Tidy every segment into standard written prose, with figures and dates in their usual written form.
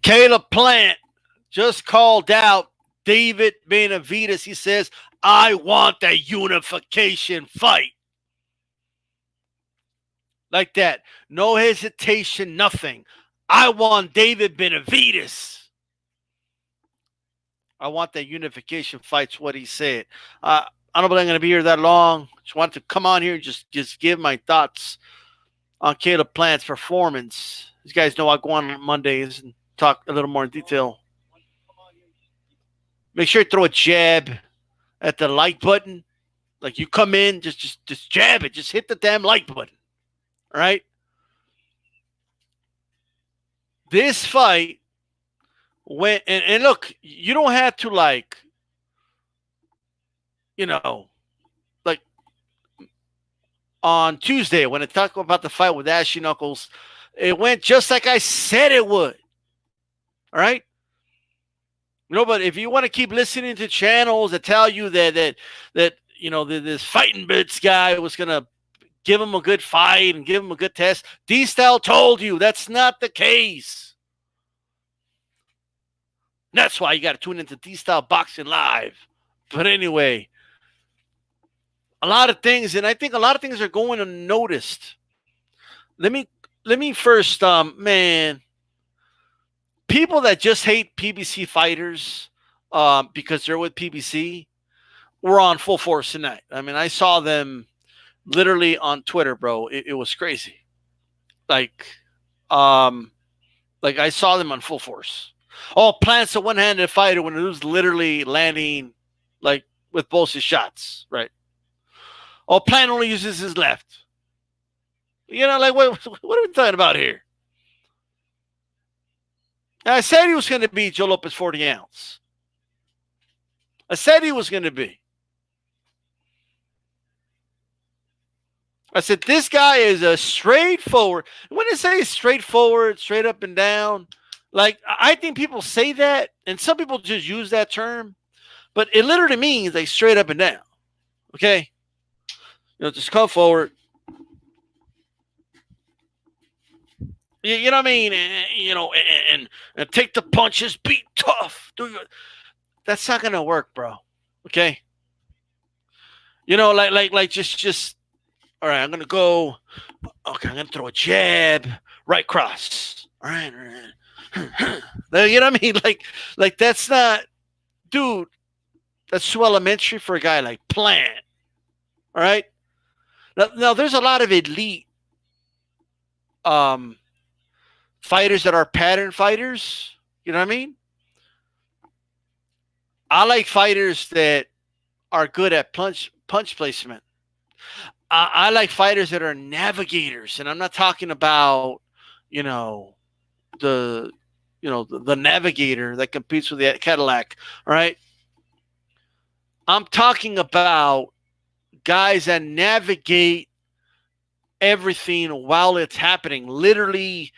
Caleb Plant just called out David Benavidez. He says, I want a unification fight. Like that. No hesitation, nothing. I want David Benavidez. I want that unification fight's what he said. I don't believe I'm going to be here that long. Just wanted to come on here and just give my thoughts on Caleb Plant's performance. These guys know I go on Mondays and talk a little more in detail. Make sure you throw a jab at the like button. Like you come in, just jab it. Just hit the damn like button. All right? This fight went, and look, you don't have to like on Tuesday when I talked about the fight with Ashley Knuckles, it went just like I said it would. All right? But if you want to keep listening to channels that tell you that this Feigenbutz guy was going to give him a good fight and give him a good test, D-Style told you that's not the case. That's why you got to tune into D-Style Boxing Live. But anyway, a lot of things, and I think a lot of things are going unnoticed. Let me first, man, people that just hate PBC fighters because they're with PBC were on full force tonight. I mean, I saw them literally on Twitter, bro. It was crazy. Like I saw them on full force. Oh, Plant's a one-handed fighter when it was literally landing like with both his shots, right? Oh, Plant only uses his left. Like what are we talking about here? I said he was going to be Joe Lopez 40 ounce. I said he was going to be. I said this guy is a straightforward. When I say straightforward, straight up and down, like I think people say that, and some people just use that term, but it literally means like straight up and down. Okay, just come forward. You know what I mean? And take the punches, be tough. That's not gonna work, bro. Okay. Like just. All right, I'm gonna go. Okay, I'm gonna throw a jab, right cross. All right. You know what I mean? Like that's not, dude. That's too elementary for a guy like Plant. All right. Now there's a lot of elite fighters that are pattern fighters. You know what I mean? I like fighters that are good at punch placement. I like fighters that are navigators, and I'm not talking about, the navigator that competes with the Cadillac. All right. I'm talking about guys that navigate everything while it's happening, literally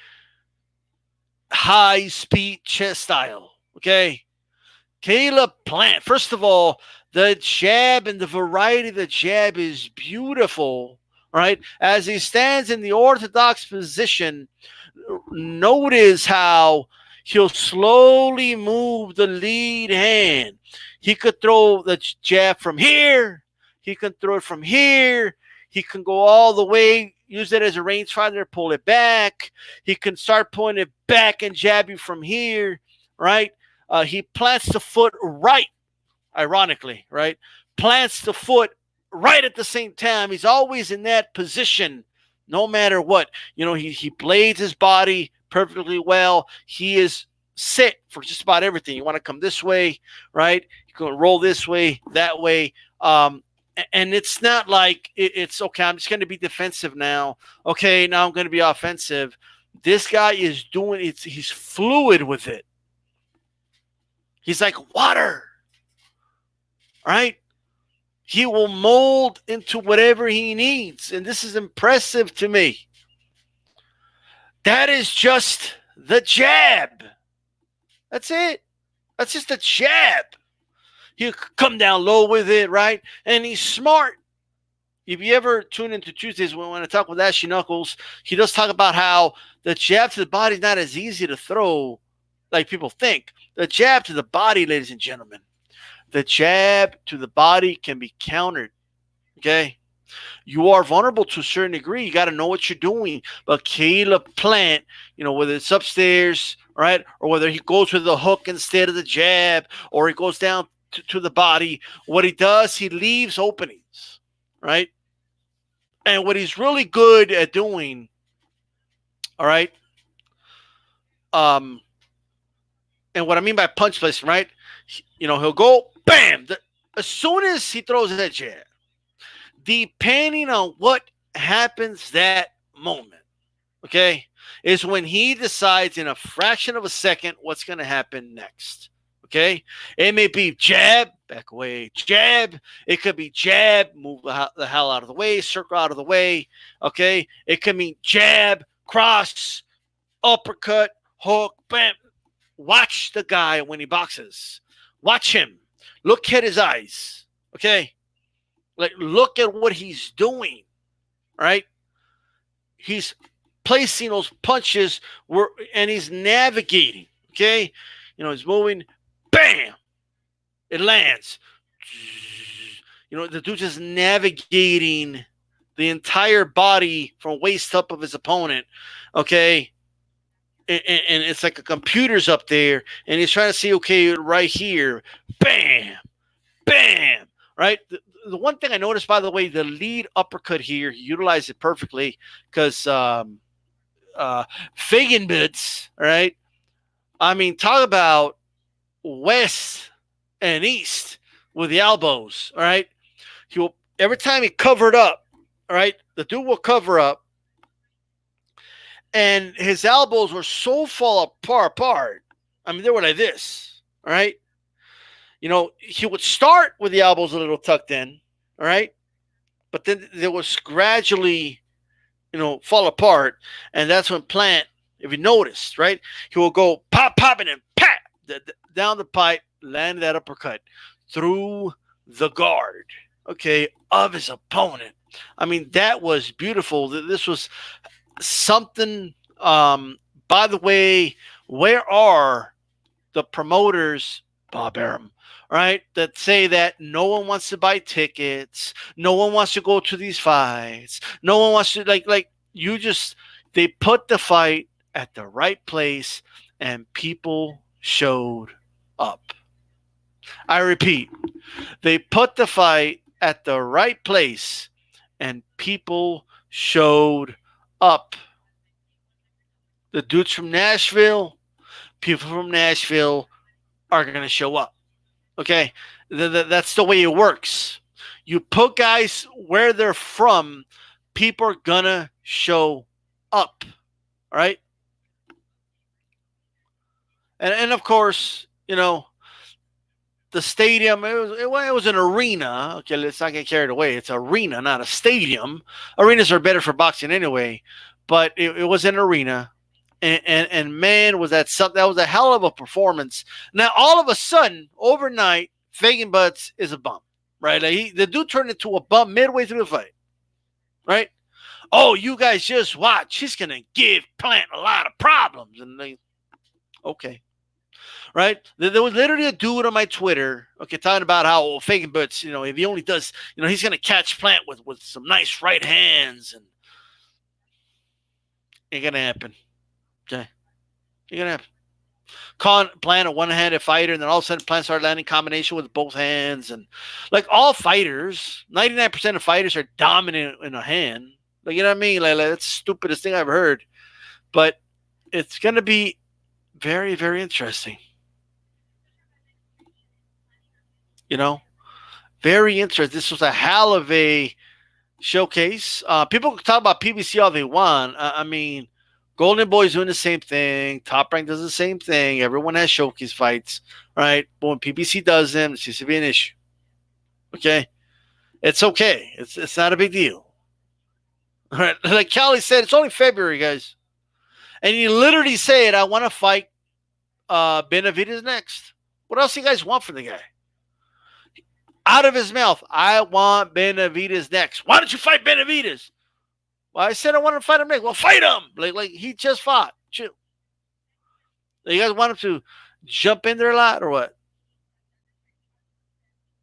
high speed chess style. Okay. Caleb Plant, first of all, the jab and the variety of the jab is beautiful, right? As he stands in the orthodox position, notice how he'll slowly move the lead hand. He could throw the jab from here. He can throw it from here. He can go all the way, use it as a rangefinder, pull it back. He can start pulling it back and jab you from here, right? He plants the foot right. Ironically, right? Plants the foot right at the same time. He's always in that position, no matter what. He blades his body perfectly well. He is set for just about everything. You want to come this way, right? You can roll this way, that way. And it's not like it's okay, I'm just going to be defensive now. Okay, now I'm going to be offensive. This guy is doing it. He's fluid with it. He's like water. Right? He will mold into whatever he needs. And this is impressive to me. That is just the jab. That's it. That's just a jab. He'll come down low with it, right? And he's smart. if you ever tune into Tuesdays when I talk with Ashley Knuckles, he does talk about how the jab to the body is not as easy to throw like people think. The jab to the body, ladies and gentlemen, the jab to the body can be countered. Okay, you are vulnerable to a certain degree. You got to know what you're doing. But Caleb Plant, whether it's upstairs, right, or whether he goes with the hook instead of the jab, or he goes down to the body, what he does, he leaves openings, right? And what he's really good at doing, all right, um, and what I mean by punch placement, right? He'll go bam. As soon as he throws that jab, depending on what happens that moment, okay, is when he decides in a fraction of a second what's going to happen next. Okay, it may be jab, back away, jab. It could be jab, move the hell out of the way, circle out of the way. Okay, it could mean jab, cross, uppercut, hook, bam. Watch the guy when he boxes. Watch him. Look at his eyes. Okay, like look at what he's doing. Right, he's placing those punches and he's navigating. Okay, he's moving. Bam! It lands. The dude's just navigating the entire body from waist up of his opponent. Okay, and it's like a computer's up there, and he's trying to see, okay, right here, bam, bam, right. The one thing I noticed, by the way, the lead uppercut here, he utilized it perfectly because Feigenbutz, right? I mean, talk about west and east with the elbows, all right? Every time he covered up, all right, the dude will cover up, and his elbows were so far apart. I mean, they were like this, all right? He would start with the elbows a little tucked in, all right? But then they was gradually, fall apart, and that's when Plant, if you noticed, right, he will go pop, pop, and then pat down the pipe, land that uppercut through the guard, okay, of his opponent. I mean, that was beautiful. This was something. By the way, where are the promoters, Bob Arum, right, that say that no one wants to buy tickets, no one wants to go to these fights, no one wants to they put the fight at the right place and people showed up. I repeat, they put the fight at the right place and people showed up. The dudes from Nashville, people from Nashville are going to show up. Okay? That's the way it works. You put guys where they're from, people are going to show up. All right? And of course, the stadium, it was an arena. Okay, let's not get carried away. It's an arena, not a stadium. Arenas are better for boxing anyway, but it was an arena. And man, was that something. That was a hell of a performance. Now, all of a sudden, overnight, Feigenbutz is a bum, right? Like the dude turned into a bum midway through the fight, right? Oh, you guys just watch. He's going to give Plant a lot of problems. And okay. Right? There was literally a dude on my Twitter, okay, talking about how Feigenbutz, if he only does, he's going to catch Plant with some nice right hands. And ain't going to happen. Okay? Ain't going to happen. Plant a one-handed fighter, and then all of a sudden Plant started landing combination with both hands. And like all fighters, 99% of fighters are dominant in a hand. Like, you know what I mean? Like that's the stupidest thing I've ever heard. But it's going to be very, very interesting. Very interesting. This was a hell of a showcase. People talk about PBC all they want. I mean, Golden Boy's doing the same thing. Top Rank does the same thing. Everyone has showcase fights, right? But when PBC does them, it's just to be an issue. Okay? It's okay. It's not a big deal. All right? Like Callie said, it's only February, guys. And you literally said, I want to fight Benavidez next. What else do you guys want from the guy? Out of his mouth, I want Benavidez next. Why don't you fight Benavidez? Well, I said I want to fight him next. Well, fight him. Like he just fought. Chill. You guys want him to jump in there a lot or what?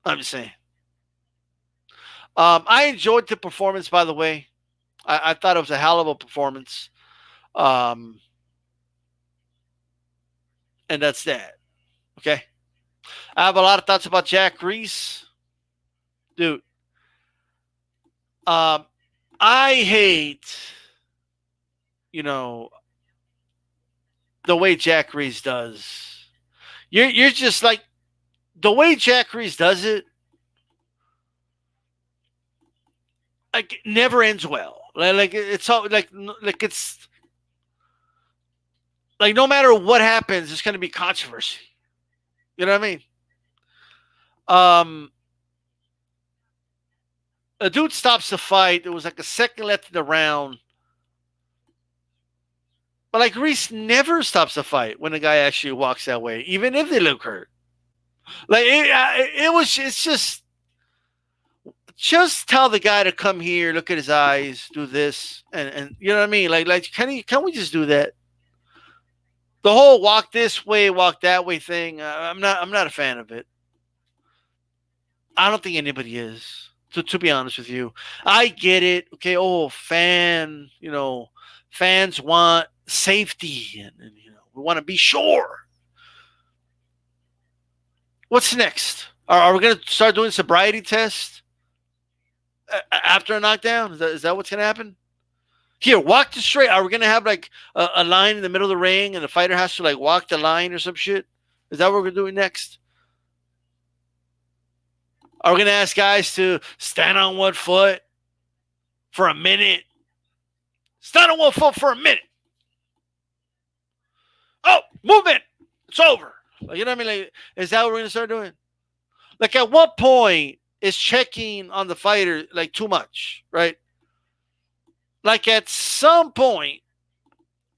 I'm just saying. I enjoyed the performance, by the way. I thought it was a hell of a performance. Um, and that's that. Okay. I have a lot of thoughts about Jack Reese. Dude, um, I hate, you know, the way Jack Reese does. You're just like the way Jack Reese does it. Like it never ends well. Like it's all like it's like no matter what happens, it's going to be controversy. You know what I mean? Um, a dude stops the fight. There was like a second left in the round. But like Reese never stops the fight when the guy actually walks that way, even if they look hurt. Like it's just tell the guy to come here, look at his eyes, do this, and you know what I mean. Like can we just do that? The whole walk this way, walk that way thing. I'm not a fan of it. I don't think anybody is. To be honest with you, I get it. Okay, fans want safety, and we want to be sure. What's next? Are we going to start doing sobriety tests after a knockdown? Is that what's going to happen? Here, walk the straight. Are we going to have like a line in the middle of the ring and the fighter has to like walk the line or some shit? Is that what we're doing next? Are we going to ask guys to stand on one foot for a minute? Stand on one foot for a minute. Oh, movement. It's over. You know what I mean? Like, is that what we're going to start doing? Like, at what point is checking on the fighter like too much, right? Like, at some point,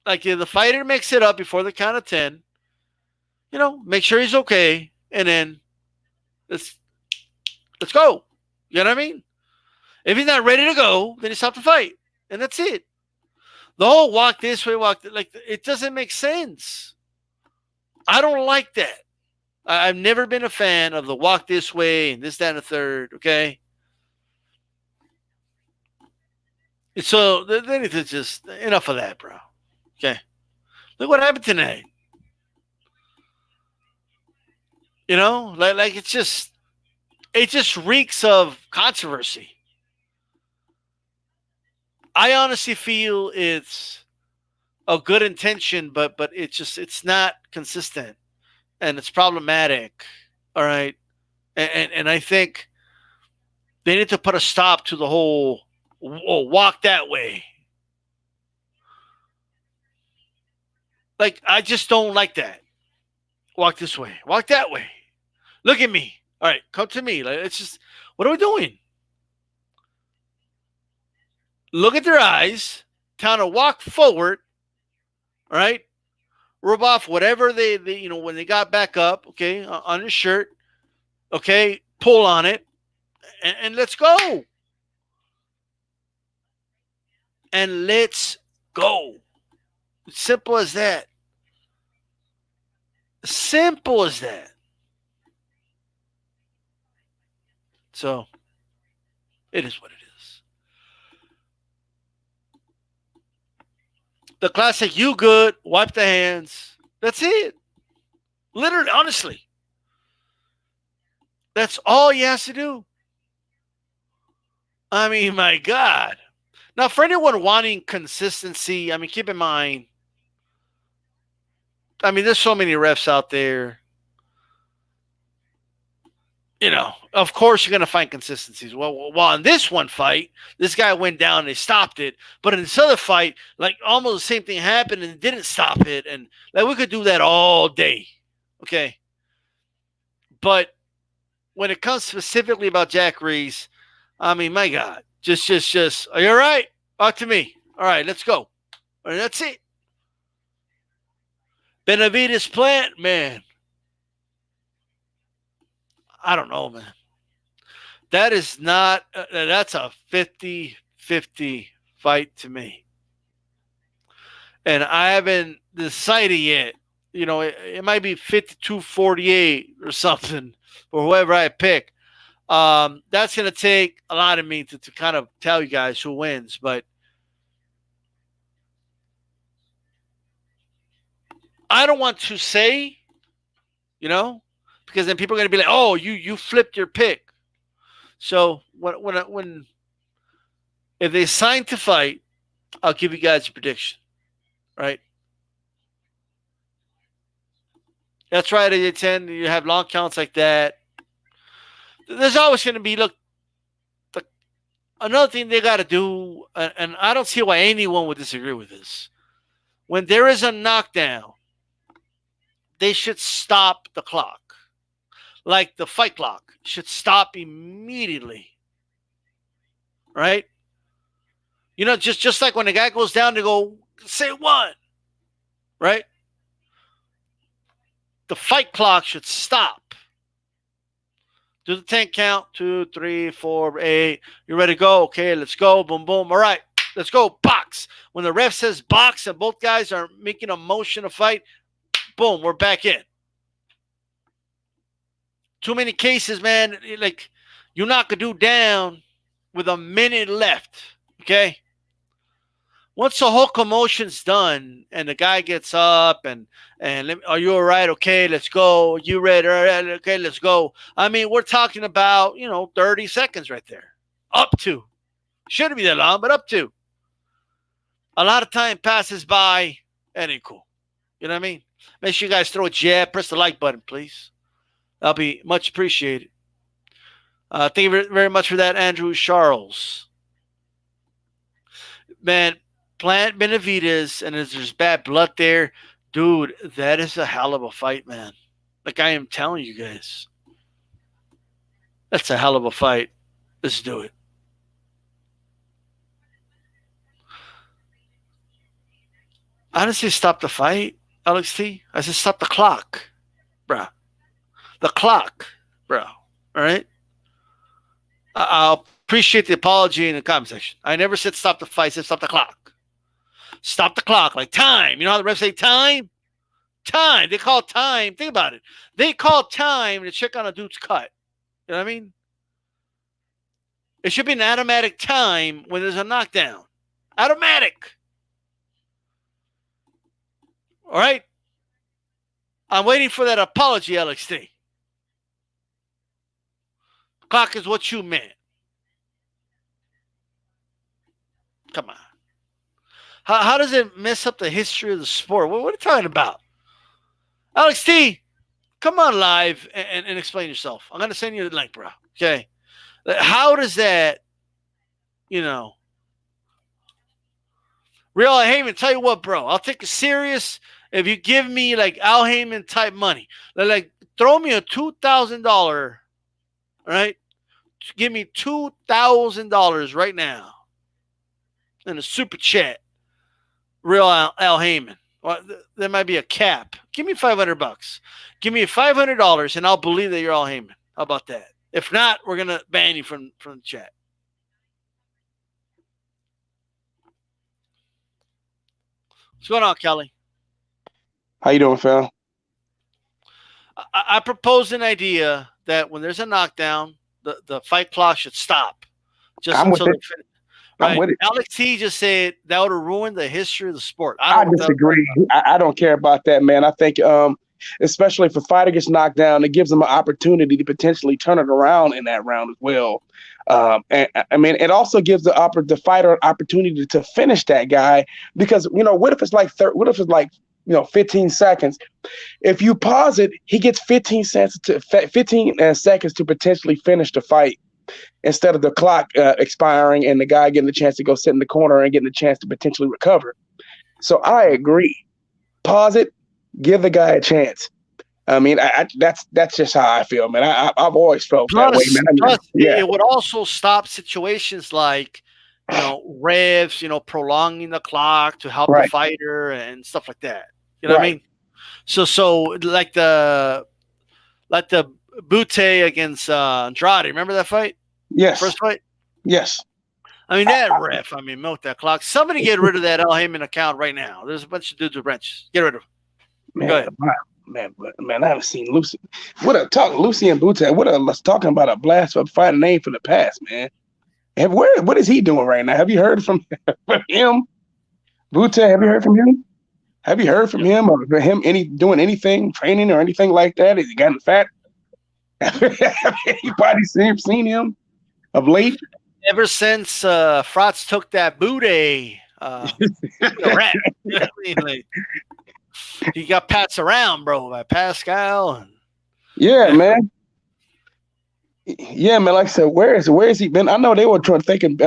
like if the fighter makes it up before the count of 10, make sure he's okay, and then let's go. You know what I mean? If he's not ready to go, then you stop the fight, and that's it. The whole walk this way, like it doesn't make sense. I don't like that. I've never been a fan of the walk this way and this, that, and the third. Okay. So then it's just enough of that, bro. Okay. Look what happened tonight. Like it just reeks of controversy. I honestly feel it's a good intention, but it's not consistent and it's problematic. All right. And I think they need to put a stop to the whole walk that way. Like, I just don't like that. Walk this way. Walk that way. Look at me. All right, come to me. Like, it's just, what are we doing? Look at their eyes. Tell them to walk forward. All right. Rub off whatever they when they got back up. Okay, on his shirt. Okay, pull on it, and let's go. And let's go. Simple as that. Simple as that. So, it is what it is. The classic, you good, wipe the hands. That's it. Literally, honestly. That's all he has to do. I mean, my God. Now, for anyone wanting consistency, I mean, keep in mind, I mean, there's so many refs out there. Of course you're going to find consistencies. Well, in this one fight, this guy went down and they stopped it. But in this other fight, like almost the same thing happened and it didn't stop it. And like we could do that all day. Okay. But when it comes specifically about Jack Reese, I mean, my God, just, are you all right? Talk to me. All right, let's go. And that's it. Benavidez Plant, man. I don't know, man. That is not, that's a 50-50 fight to me. And I haven't decided yet. It might be 52-48 or something for whoever I pick. That's going to take a lot of me to kind of tell you guys who wins. But I don't want to say, because then people are going to be like, oh, you flipped your pick. So when if they sign to fight, I'll give you guys a prediction, right? That's right. At 10, you have long counts like that. There's always going to be, look, another thing they got to do, and I don't see why anyone would disagree with this. When there is a knockdown, they should stop the clock. Like the fight clock should stop immediately. Right? Just like when the guy goes down, they go, say one. Right? The fight clock should stop. Do the 10 count. 2, 3, 4, 8. You ready to go? Okay, let's go. Boom, boom. All right, let's go. Box. When the ref says box and both guys are making a motion to fight, boom, we're back in. Too many cases, man. Like, you knock a dude down with a minute left, okay? Once the whole commotion's done and the guy gets up and are you all right? Okay, let's go. You ready? All right, okay, let's go. I mean, we're talking about, 30 seconds right there. Up to. Shouldn't be that long, but up to. A lot of time passes by. That ain't cool. You know what I mean? Make sure you guys throw a jab. Press the like button, please. That'll be much appreciated. Thank you very much for that, Andrew Charles. Man, Plant Benavides, and there's bad blood there. Dude, that is a hell of a fight, man. Like I am telling you guys. That's a hell of a fight. Let's do it. I didn't say stop the fight, Alex T. I said stop the clock, bro. The clock, bro. All right? I'll appreciate the apology in the comment section. I never said stop the fight. I said stop the clock. Stop the clock. Like time. You know how the refs say time? Time. They call time. Think about it. They call time to check on a dude's cut. You know what I mean? It should be an automatic time when there's a knockdown. Automatic. All right? I'm waiting for that apology, LXT. Clock is what you meant. Come on. How does it mess up the history of the sport? What are you talking about? Alex T, come on live and explain yourself. I'm going to send you the link, bro. Okay. How does that, Real Heyman, tell you what, bro. I'll take it serious if you give me like Al Heyman type money. Like throw me a $2,000, right? Give me $2,000 right now in a super chat. Real Al Heyman. Well, there might be a cap. Give me $500. Give me $500 and I'll believe that you're Al Heyman. How about that? If not, we're gonna ban you from the chat. What's going on, Kelly? How you doing, Phil? I propose an idea that when there's a knockdown, the fight clock should stop. Just until they finish. Right. I'm with it. Alex T just said that would have ruined the history of the sport. I disagree. I don't care about that, man. I think, especially if a fighter gets knocked down, it gives them an opportunity to potentially turn it around in that round as well. And I mean, it also gives the fighter an opportunity to finish that guy because what if it's like 15 seconds? If you pause it, he gets 15 seconds to potentially finish the fight. Instead of the clock expiring and the guy getting the chance to go sit in the corner and getting the chance to potentially recover. So I agree. Pause it. Give the guy a chance. I mean, that's just how I feel, man. I've always felt that way, man. It would also stop situations like, revs, prolonging the clock to help the fighter and stuff like that. You know what I mean? So like the Butte against Andrade. Remember that fight? Yes. First fight. Yes. I mean, that ref. I mean, milk that clock. Somebody get rid of that Al Heyman account right now. There's a bunch of dudes with wrenches. Get rid of them. Go Man, ahead. man, I haven't seen Lucy. Lucy and Buta. Let's talking about a blast of fight name for the past, man. And what is he doing right now? Have you heard from him? Buta, have you heard from him? Have you heard from him or him doing anything, training or anything like that? Has he gotten fat? Have anybody seen him of late? Ever since Frotz took that booty, rat. He got passed around, bro, by Pascal. And, yeah, man. Yeah, man. Like I said, where has he been? I know they were thinking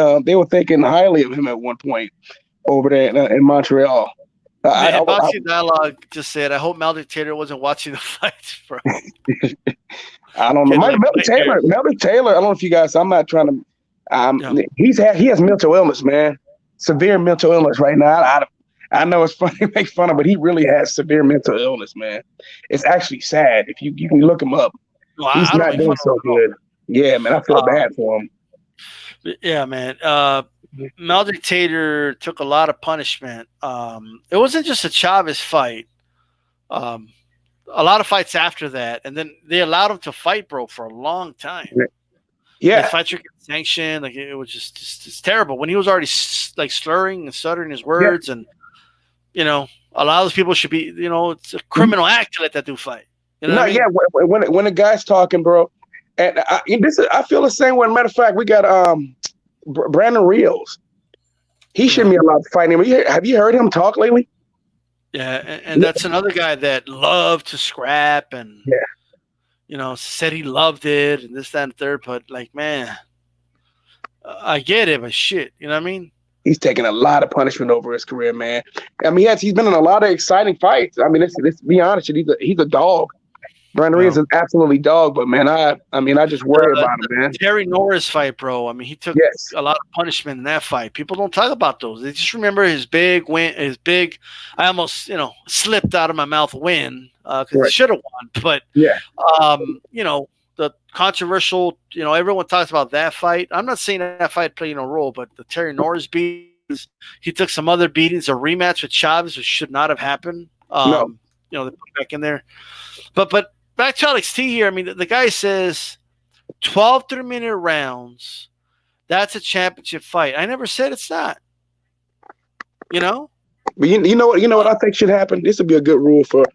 highly of him at one point over there in Montreal. Boxing Dialogue just said, "I hope Mel Taylor wasn't watching the fights, bro." I don't know. Melvin Taylor. I don't know if you guys. I'm not trying to. He has mental illness, man. Severe mental illness right now. I know it's funny to make fun of, but he really has severe mental illness, man. It's actually sad. If you can look him up, he's not doing so good. Yeah, man, I feel bad for him. Yeah, man. Mel Taylor took a lot of punishment. It wasn't just a Chavez fight. A lot of fights after that, and then they allowed him to fight, bro, for a long time. Yeah, the fights were getting sanctioned. Like it was just terrible when he was already like slurring and stuttering his words, and a lot of those people should be, it's a criminal act to let that dude fight. You know yeah. When the guy's talking, bro, and I feel the same way. Matter of fact, we got Brandon Rios. He shouldn't be allowed to fight him. Have you heard him talk lately? Yeah, and that's another guy that loved to scrap and said he loved it and this, that, and third. But like, man, I get it, but shit, you know what I mean? He's taken a lot of punishment over his career, man. I mean, he's been in a lot of exciting fights. I mean, let's be honest, he's a dog. Brandon Reed is an absolutely dog, but man, I just worry about him, man. Terry Norris fight, bro. I mean, he took a lot of punishment in that fight. People don't talk about those. They just remember his big win, I almost, slipped out of my mouth win because he should have won. But the controversial, everyone talks about that fight. I'm not saying that fight played no role, but the Terry Norris beatings, he took some other beatings, a rematch with Chavez, which should not have happened. They put back in there. But back to Alex T here. I mean, the guy says 12 3-minute rounds. That's a championship fight. I never said it's not. But you know what I think should happen? This would be a good rule for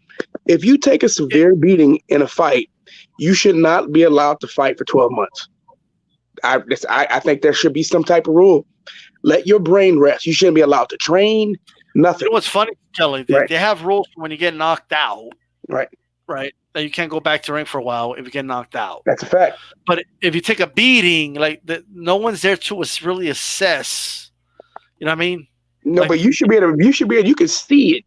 if you take a severe beating in a fight, you should not be allowed to fight for 12 months. I think there should be some type of rule. Let your brain rest. You shouldn't be allowed to train. Nothing. You know what's funny, Kelly? They have rules when you get knocked out. Right. That you can't go back to ring for a while if you get knocked out. That's a fact. But if you take a beating, no one's there to really assess. You know what I mean? No, but you should be able. You can see it.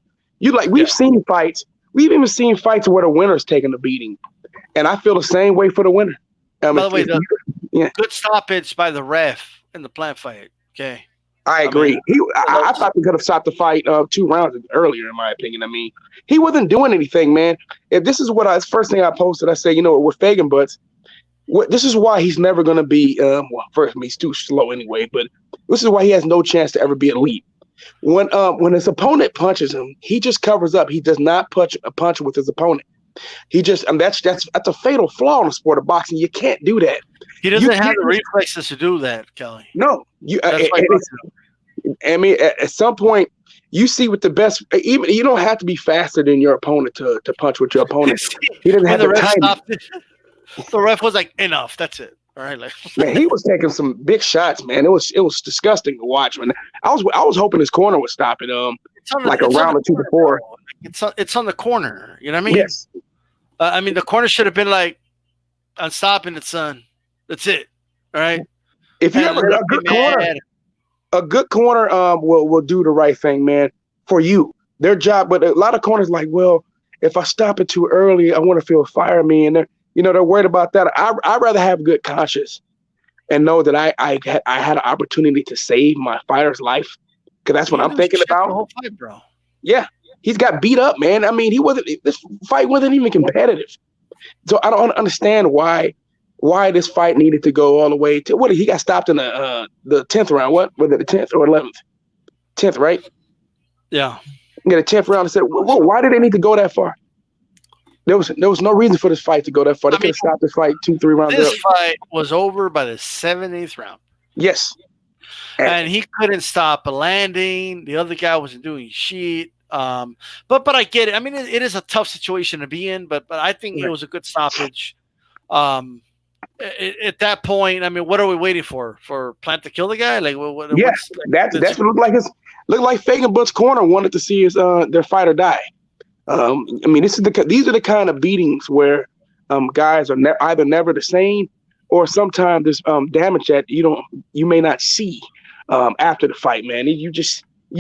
We've seen fights. We've even seen fights where the winner's taking the beating, and I feel the same way for the winner. By the way, good stoppage by the ref in the plant fight. Okay. I agree. I thought he could have stopped the fight 2 rounds earlier, in my opinion. I mean, he wasn't doing anything, man. If this is what first thing I posted, I say, with Feigenbutz, this is why he's never going to be. First, he's too slow anyway. But this is why he has no chance to ever be elite. When his opponent punches him, he just covers up. He does not punch with his opponent. He just that's a fatal flaw in the sport of boxing. You can't do that. He doesn't have the reflexes to do that, Kelly. No, I mean, at some point, you see with the best. Even you don't have to be faster than your opponent to punch with your opponent. He doesn't have the time. The ref was like, "Enough. That's it." All right, man, he was taking some big shots, man. It was disgusting to watch, man. I was hoping his corner would stop it. Like a round or two before. It's on the corner. You know what I mean? Yes. I mean, the corner should have been like, "I'm stopping it, son. That's it." All right. If you have a good corner, will do the right thing, man, for you. Their job, but a lot of corners like, well, if I stop it too early, I want to feel fire me, and they're worried about that. I'd rather have good conscience and know that I had an opportunity to save my fighter's life, because that's what I'm thinking about. The whole fight, bro. Yeah, he's got beat up, man. I mean, this fight wasn't even competitive, so I don't understand why why this fight needed to go all the way to what he got stopped in the 10th round. What was it, the 10th or 11th? 10th, right? Yeah. Get a 10th round and said, well, why did they need to go that far? There was no reason for this fight to go that far. They could have stopped this fight 2-3 rounds. This fight was over by the 7th, 8th round. Yes. And he couldn't stop a landing. The other guy wasn't doing shit. But I get it. I mean, it is a tough situation to be in, but I think it was a good stoppage. At that point, I mean, what are we waiting for? For Plant to kill the guy? Like, that's what it looked like. Looked like Feigenbutz corner wanted to see his their fighter die. I mean, these are the kind of beatings where guys are either never the same, or sometimes there's damage that you may not see after the fight, man. You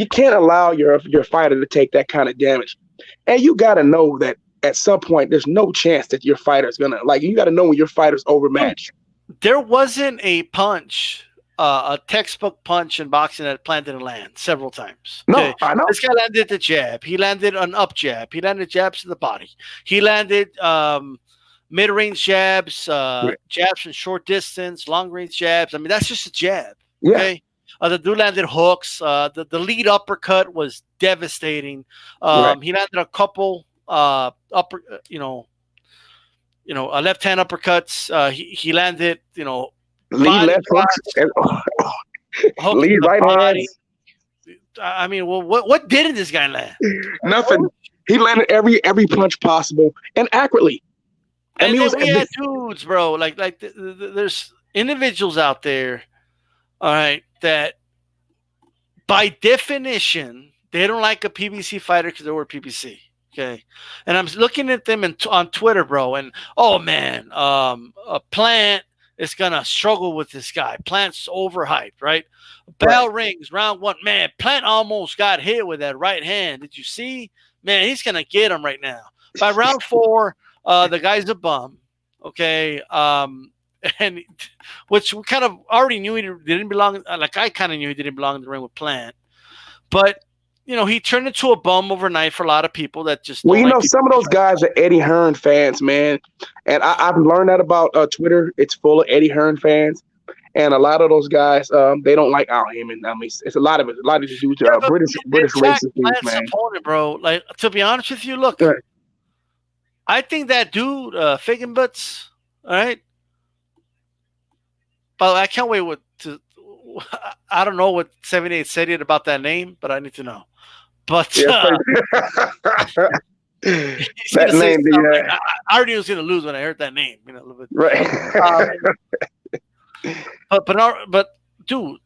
can't allow your fighter to take that kind of damage, and you got to know that at some point there's no chance that your fighter's gonna you got to know when your fighter's overmatched. There wasn't a punch. A textbook punch in boxing that Plant didn't land several times. Okay? No, I know. This guy landed the jab. He landed an up jab. He landed jabs to the body. He landed mid-range jabs, jabs from short distance, long-range jabs. I mean, that's just a jab. Yeah. Okay. The dude landed hooks. The lead uppercut was devastating. He landed a couple upper, left hand uppercuts. He landed, lead left hooks, lead right hand. I mean, well, what didn't this guy land? Nothing. He landed every punch possible and accurately. And then we had dudes, bro. Like there's individuals out there, all right, that by definition they don't like a PBC fighter because they were PBC. Okay, and I'm looking at them on Twitter, bro, and oh man, a Plant is gonna struggle with this guy. Plant's overhyped, right? Bell rings, round 1. Man, Plant almost got hit with that right hand. Did you see? Man, he's gonna get him right now. By round 4, the guy's a bum. Okay, and which we kind of already knew he didn't belong. Like I kind of knew he didn't belong in the ring with Plant, but he turned into a bum overnight for a lot of people that just. Well, some of those guys are Eddie Hearn fans, man, and I've learned that about Twitter. It's full of Eddie Hearn fans, and a lot of those guys, they don't like Al Heyman. I mean, it's a lot of these dudes are British racist dudes, man. Opponent, bro. Like, to be honest with you, look, I think that dude, Feigenbutz, all right. But I can't wait I don't know what 78 said it about that name, but I need to know. But that name, I already was going to lose when I heard that name. A little bit. Right. But dude,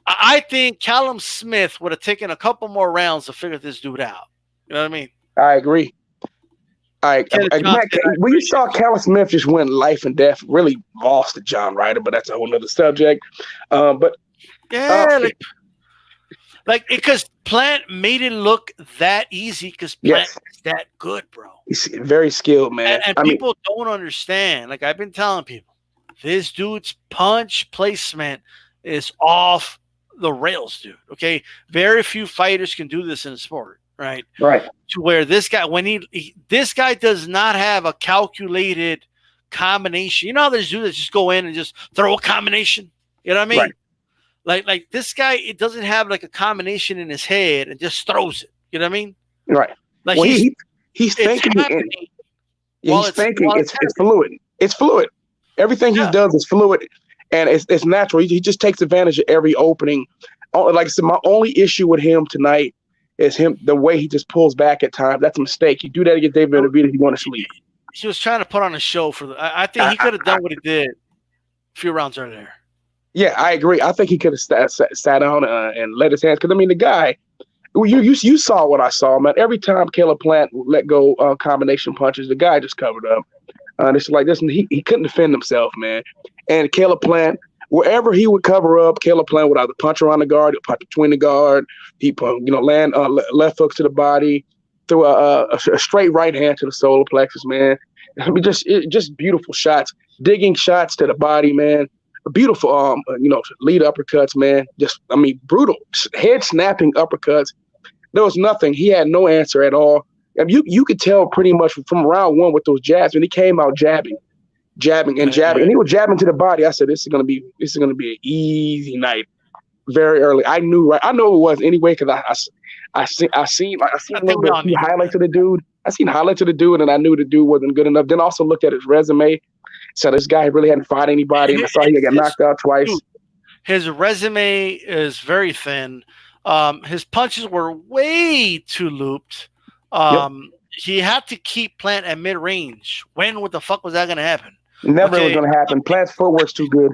I think Callum Smith would have taken a couple more rounds to figure this dude out. You know what I mean? I agree. When you saw Callum Smith just win life and death, really lost to John Ryder, but that's a whole nother subject. Because Plant made it look that easy because Plant is that good, bro. He's very skilled, man. And people don't understand. Like I've been telling people, this dude's punch placement is off the rails, dude. Okay, very few fighters can do this in the sport, right? Right. To where this guy, this guy does not have a calculated combination. You know how there's dudes that just go in and just throw a combination. You know what I mean? Right. Like this guy, it doesn't have like a combination in his head and just throws it. You know what I mean? Right. Like he's thinking. He's thinking. It's fluid. It's fluid. Everything he does is fluid, and it's natural. He just takes advantage of every opening. Like I said, my only issue with him tonight is the way he just pulls back at times. That's a mistake. You do that against David Benavidez, you want to sleep. He was trying to put on a show for I think he could have done what he did a few rounds earlier. Yeah, I agree. I think he could have sat down and let his hands. Because I mean, the guy, you saw what I saw, man. Every time Caleb Plant let go combination punches, the guy just covered up. It's like this. He couldn't defend himself, man. And Caleb Plant, wherever he would cover up, Caleb Plant would either punch around the guard, punch between the guard. He land left hooks to the body, threw a straight right hand to the solar plexus, man. I mean, just beautiful shots, digging shots to the body, man. Beautiful, lead uppercuts, man. Brutal head snapping uppercuts. There was nothing. He had no answer at all. I mean, you could tell pretty much from round 1 with those jabs when he came out jabbing. jabbing, and he was jabbing to the body. I said, this is gonna be an easy night. Very early, I know it was anyway because I seen I a think little we bit all of knew. highlights of the dude. I seen highlights of the dude, and I knew the dude wasn't good enough. Then also looked at his resume. So this guy really hadn't fought anybody, and I saw he got knocked out twice. Dude, his resume is very thin. His punches were way too looped. Yep, He had to keep Plant at mid range. When what the fuck was that going to happen? never was Okay, gonna happen. Plant's footwork's too good.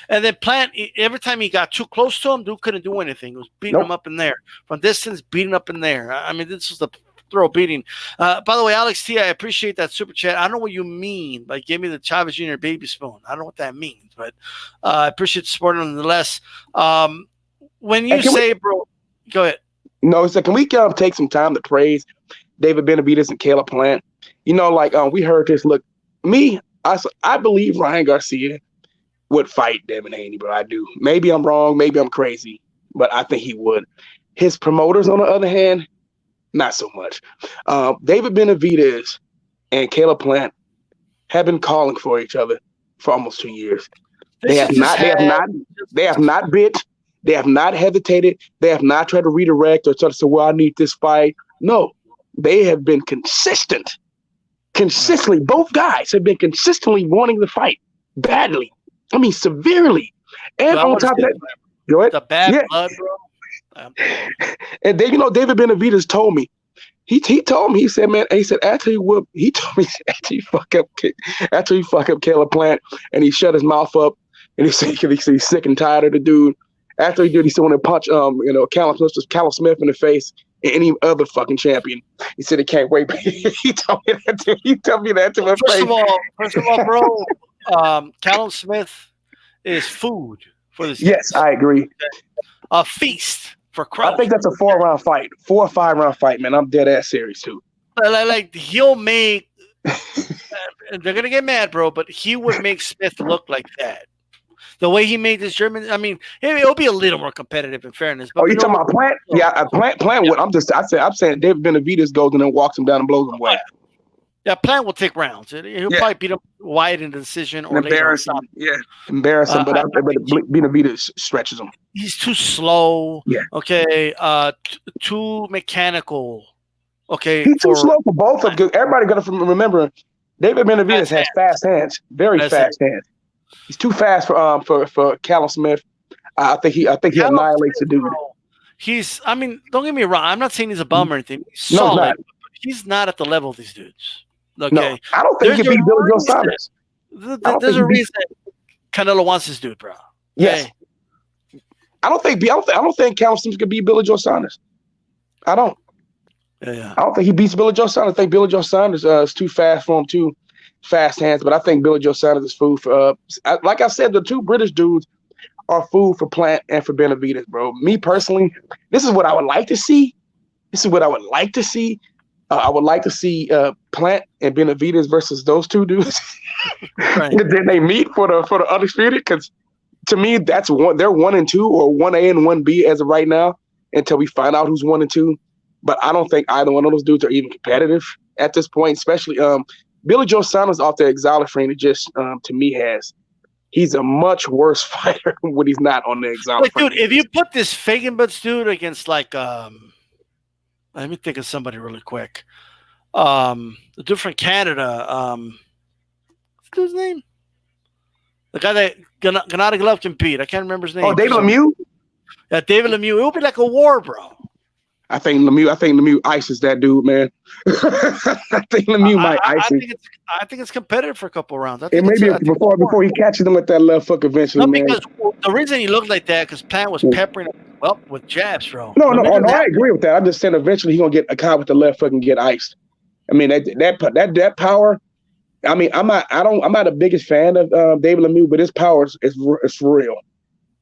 and then Plant, every time he got too close to him, dude couldn't do anything. He was beating him Nope. up in there from distance, beating up in there. I mean, this was the throw beating. By the way, Alex T, I appreciate that super chat. I don't know what you mean by give me the Chavez Jr. baby spoon. I don't know what that means, but I appreciate the support nonetheless. When you say, bro, go ahead. No, so can we take some time to praise David Benavidez and Caleb Plant? You know, like we heard this. Look, I believe Ryan Garcia would fight Devin Haney, bro. I do. Maybe I'm wrong. Maybe I'm crazy, but I think he would. His promoters, on the other hand, not so much. David Benavidez and Caleb Plant have been calling for each other for almost 2 years. They have not bit. They have not hesitated. They have not tried to redirect or try to say, well, I need this fight. No, they have been consistent. Consistently, both guys have been consistently wanting the fight badly. I mean, severely. And on top of that, go ahead. The bad blood, bro. And David Benavidez told me. He told me, he said, man, he said, after he fuck up Caleb Plant, and he shut his mouth up, and he said he's sick and tired of the dude. After he did, he said want to punch Callum Smith in the face and any other fucking champion. He said he can't wait. He told me that to my face. First of all, bro, Callum Smith is food for this. Yes, I agree. A feast for crowds. I think that's a 4 or 5 round fight, man. I'm dead ass serious too. Like he'll make. They're gonna get mad, bro, but he would make Smith look like that. The way he made this German, I mean, it'll be a little more competitive in fairness. But you talking about Plant? Yeah, Plant would. I'm saying David Benavidez goes and then walks him down and blows him away. Yeah, Plant will take rounds. He'll probably beat him wide in the decision or embarrass him. Yeah, embarrass him. But Benavidez stretches him. He's too slow. Yeah. Okay. Too mechanical. Okay. He's too slow for both of them. Everybody got to remember, David Benavidez has fast hands, very fast hands. He's too fast for Callum Smith. I think he annihilates the dude. I mean, don't get me wrong. I'm not saying he's a bum or anything. He's solid. But he's not at the level of these dudes. Okay. No, I don't think he can beat Billy Joe Saunders. There's a reason Canelo wants this dude, bro. Yes. I don't think Callum Smith can beat Billy Joe Saunders. I don't. Yeah. I don't think he beats Billy Joe Saunders. I think Billy Joe Saunders is too fast for him, too fast hands. But I think Billy Joe Saunders is food for. Like I said, the two British dudes are food for Plant and for Benavidez, bro. Me personally, this is what I would like to see. I would like to see Plant and Benavidez versus those two dudes. Right. Then they meet for the undisputed, because to me that's one. They're 1 and 2 or 1A and 1B as of right now until we find out who's 1 and 2. But I don't think either one of those dudes are even competitive at this point. Especially Billy Joe Saunders off the Exotic frame. It just to me he's a much worse fighter when he's not on the Exotic frame. Dude, if you put this Feigenbutz dude against like let me think of somebody really quick. The dude from Canada. What's the dude's name? The guy that Gennady Golovkin beat. I can't remember his name. Oh, David Lemieux? Yeah, David Lemieux. It would be like a war, bro. I think Lemieux ices that dude, man. I think Lemieux might ice him. I think it's competitive for a couple of rounds. And maybe before he catches them with that left hook eventually, man. Because the reason he looked like that because Plant was peppering him up with jabs, bro. No, I agree with that. I'm just saying eventually he's gonna get a caught with the left hook and get iced. I mean that power. I mean I'm not the biggest fan of David Lemieux, but his power is real.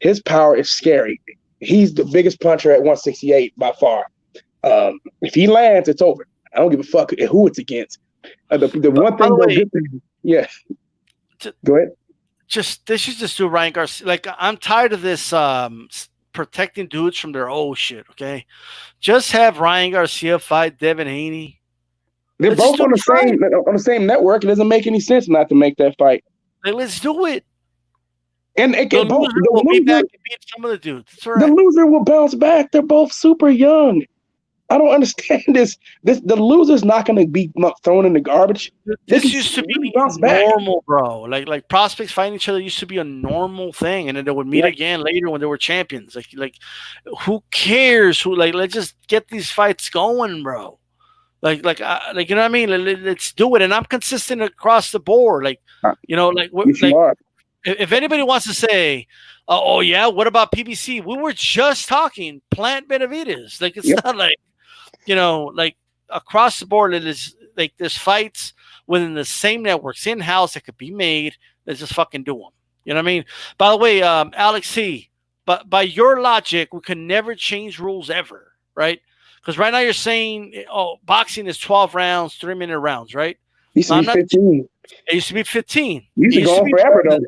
His power is scary. He's the biggest puncher at 168 by far. If he lands, it's over. I don't give a fuck who it's against. The one thing, yeah. Go ahead. They should just do Ryan Garcia. Like I'm tired of this protecting dudes from their old shit. Okay, just have Ryan Garcia fight Devin Haney. They're Let's just both do the fight. on the same network. It doesn't make any sense not to make that fight. Like, let's do it. And it The can both loser will be back and beat some of the dudes. That's all the right. loser will bounce back. They're both super young. I don't understand this. The loser's not going to be thrown in the garbage. This used to be bounce back. normal, bro. Like prospects fighting each other used to be a normal thing, and then they would meet again later when they were champions. Like who cares? Who let's just get these fights going, bro. Like you know what I mean? Let's do it, and I'm consistent across the board. Like if anybody wants to say, oh yeah, what about PBC? We were just talking Plant Benavides. Like it's not like like across the board. It is like there's fights within the same networks in house that could be made. Let's just fucking do them. You know what I mean? By the way, Alex C. But by your logic, we can never change rules ever, right? Because right now you're saying, boxing is 12 rounds, 3-minute rounds, right? It used to be 15. It used to be 15. It used to go on forever, though.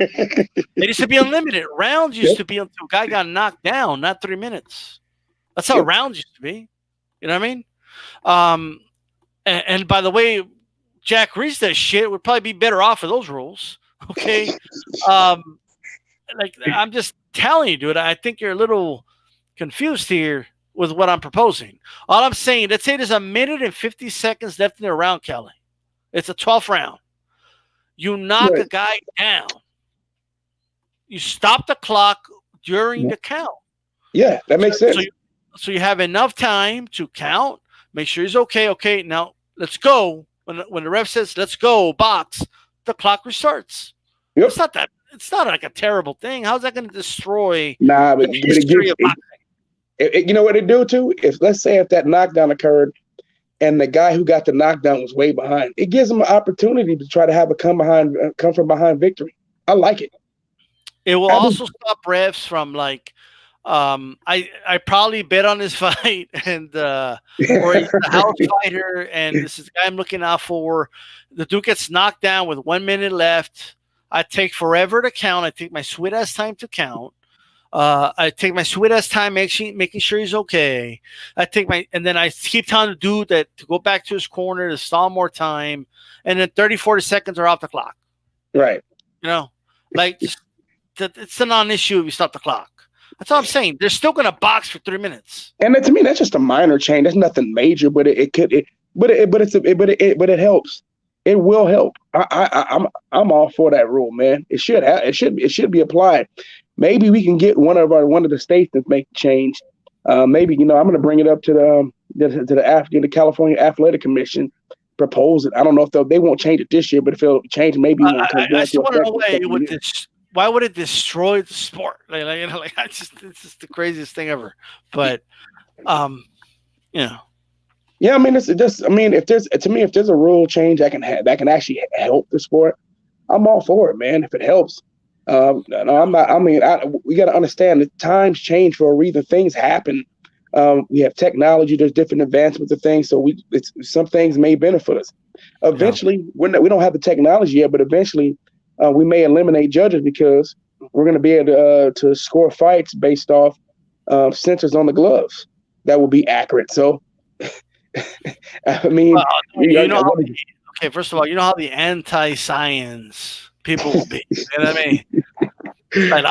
It used to be unlimited. Rounds used to be until a guy got knocked down, not 3 minutes. That's how rounds used to be. You know what I mean? And by the way, Jack Reese, that shit would probably be better off for those rules. Okay. Like I'm just telling you, dude, I think you're a little confused here with what I'm proposing. All I'm saying, let's say there's 1 minute and 50 seconds left in the round, Kelly. It's a 12th round. You knock a guy down. You stop the clock during the count. Yeah, that makes sense. So you have enough time to count, make sure he's okay. Okay, now let's go. When the ref says, let's go, box, the clock restarts. Yep. It's not like a terrible thing. How's that going to destroy the history of boxing? You know what it do too? Let's say if that knockdown occurred and the guy who got the knockdown was way behind, it gives him an opportunity to try to have a come from behind victory. I like it. It will also stop refs from like, I probably bet on this fight and or he's a house fighter and this is the guy I'm looking out for. The dude gets knocked down with 1 minute left. I take forever to count. I take my sweet ass time to count. I take my sweet ass time making sure he's okay. And then I keep telling the dude that to go back to his corner to stall more time. And then 30, 40 seconds are off the clock. Right. You know, like it's a non-issue if you stop the clock. That's all I'm saying. They're still going to box for 3 minutes. And to me, that's just a minor change. That's nothing major, but it helps. It will help. I'm all for that rule, man. It should be applied. Maybe we can get one of the states to make the change. Maybe I'm going to bring it up to the California Athletic Commission. Propose it. I don't know if they won't change it this year, but if it'll change, maybe. I still want to know why would it destroy the sport? It's just the craziest thing ever. But Yeah, I mean, if there's a rule change that can actually help the sport, I'm all for it, man. If it helps, no, I'm not. I mean, we got to understand that times change for a reason. Things happen. We have technology. There's different advancements of things. So some things may benefit us. Eventually, we don't have the technology yet, but eventually, we may eliminate judges because we're going to be able to score fights based off sensors on the gloves that will be accurate. So. I mean, okay. First of all, you know how the anti-science people will be. You know what I mean? Like,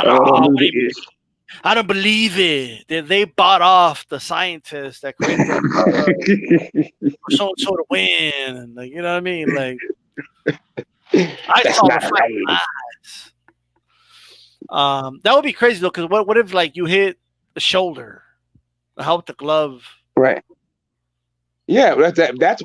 I don't believe it. They bought off the scientists that created for so and so to win. Like, you know what I mean? Like, I saw the fight live. That would be crazy though, because what if like you hit the shoulder? How with the glove? Right. Yeah, that's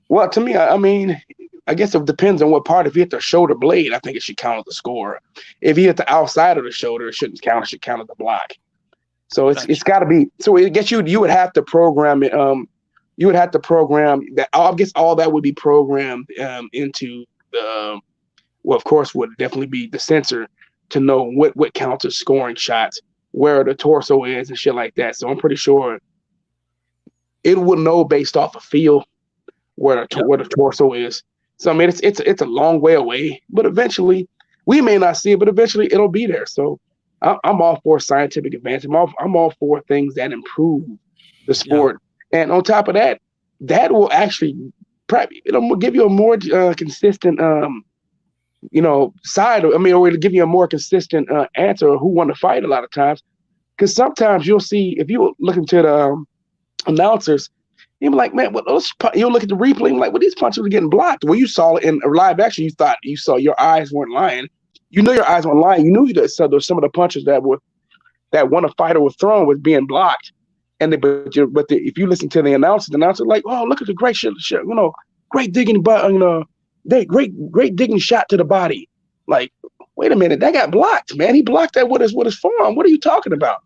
well to me. I mean, I guess it depends on what part. If you hit the shoulder blade, I think it should count as the score. If you hit the outside of the shoulder, it shouldn't count. It should count as the block. So it's got to be. So I guess you would have to program it. You would have to program that. I guess all that would be programmed into the. Well, of course, would definitely be the sensor to know what counts as scoring shots, where the torso is, and shit like that. So I'm pretty sure. It will know based off of feel where the torso is. So I mean, it's a long way away, but eventually we may not see it, but eventually it'll be there. So I'm all for scientific advance. I'm all for things that improve the sport. Yeah. And on top of that, that will actually give you a more consistent side. I mean, or it'll give you a more consistent answer of who won the fight a lot of times. Because sometimes you'll see if you look into the announcers, you'll be like, man, you'll look at the replay and like, well, these punches were getting blocked. Well, you saw it in live action. You thought you saw your eyes weren't lying. You know your eyes weren't lying. You knew that some of the punches that one a fighter was throwing was being blocked. And if you listen to the announcer like, oh, look at the great shit, great digging, but great digging shot to the body. Like, wait a minute, that got blocked, man. He blocked that with his forearm. What are you talking about?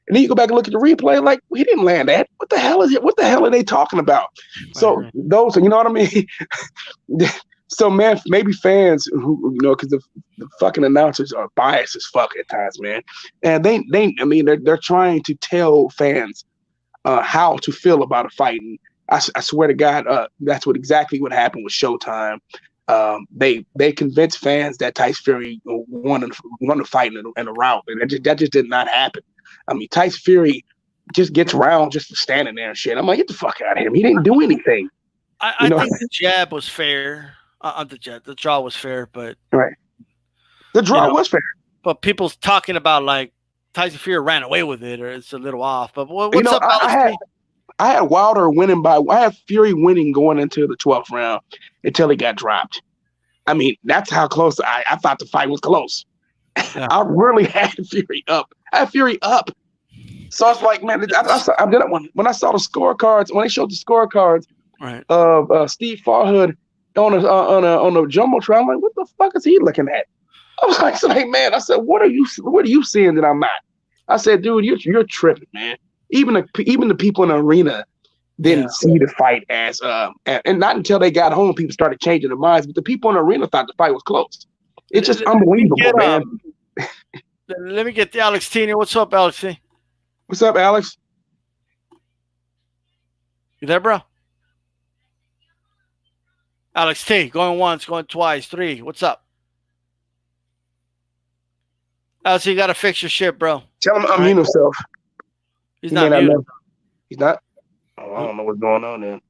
And then you go back and look at the replay, like, he didn't land that. What the hell is it? What the hell are they talking about? So those, you know what I mean? So, man, maybe fans who, because the fucking announcers are biased as fuck at times, man. And they're trying to tell fans how to feel about a fight. And I swear to God, that's exactly what happened with Showtime. They convinced fans that Tyson Fury won the fight in a rout, and that just did not happen. I mean, Tyson Fury just gets round just for standing there and shit. I'm like, get the fuck out of him. He didn't do anything. I think the jab was fair. The draw was fair, but right, the draw was fair. But people's talking about like Tyson Fury ran away with it, or it's a little off. But what's up, Alex? I had Wilder winning I had Fury winning going into the 12th round until he got dropped. I mean, that's how close I thought the fight was close. Yeah. I really had Fury up. So it's like, man, I did it when I saw the scorecards, when they showed the scorecards of Steve Farhood on a jumbotron, I'm like, what the fuck is he looking at? I was like, man, I said, what are you seeing that I'm not? I said, dude, you're tripping, man. Even the people in the arena didn't see the fight as and not until they got home, people started changing their minds. But the people in the arena thought the fight was close. It's just unbelievable, man. Let me get the Alex T. What's up, Alex T? What's up, Alex? You there, bro? Alex T. Going once, going twice, three. What's up? Alex, you got to fix your shit, bro. Tell him unmute himself. He's not muted. He's not? Oh, I don't know what's going on then.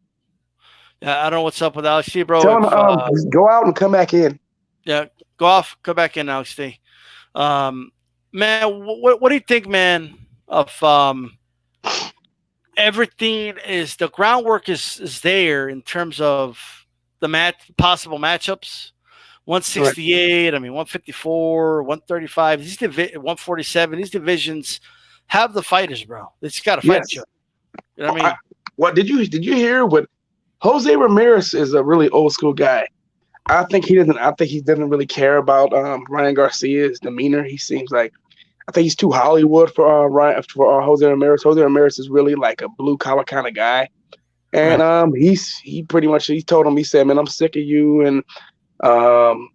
Yeah, I don't know what's up with Alex T, bro. Tell him just go out and come back in. Yeah, go off, come back in, Alex T. Man, what do you think, man, of everything the groundwork is there in terms of the possible matchups? 168, I mean, 154, 135, 147, these divisions have the fighters, bro. They just got to fight each other. You know what I mean? What did you hear? What Jose Ramirez is a really old school guy. I think he doesn't really care about Ryan Garcia's demeanor. He seems like I think he's too Hollywood for Jose Ramirez. Jose Ramirez is really like a blue collar kind of guy, and he pretty much told him, he said, man, I'm sick of you, and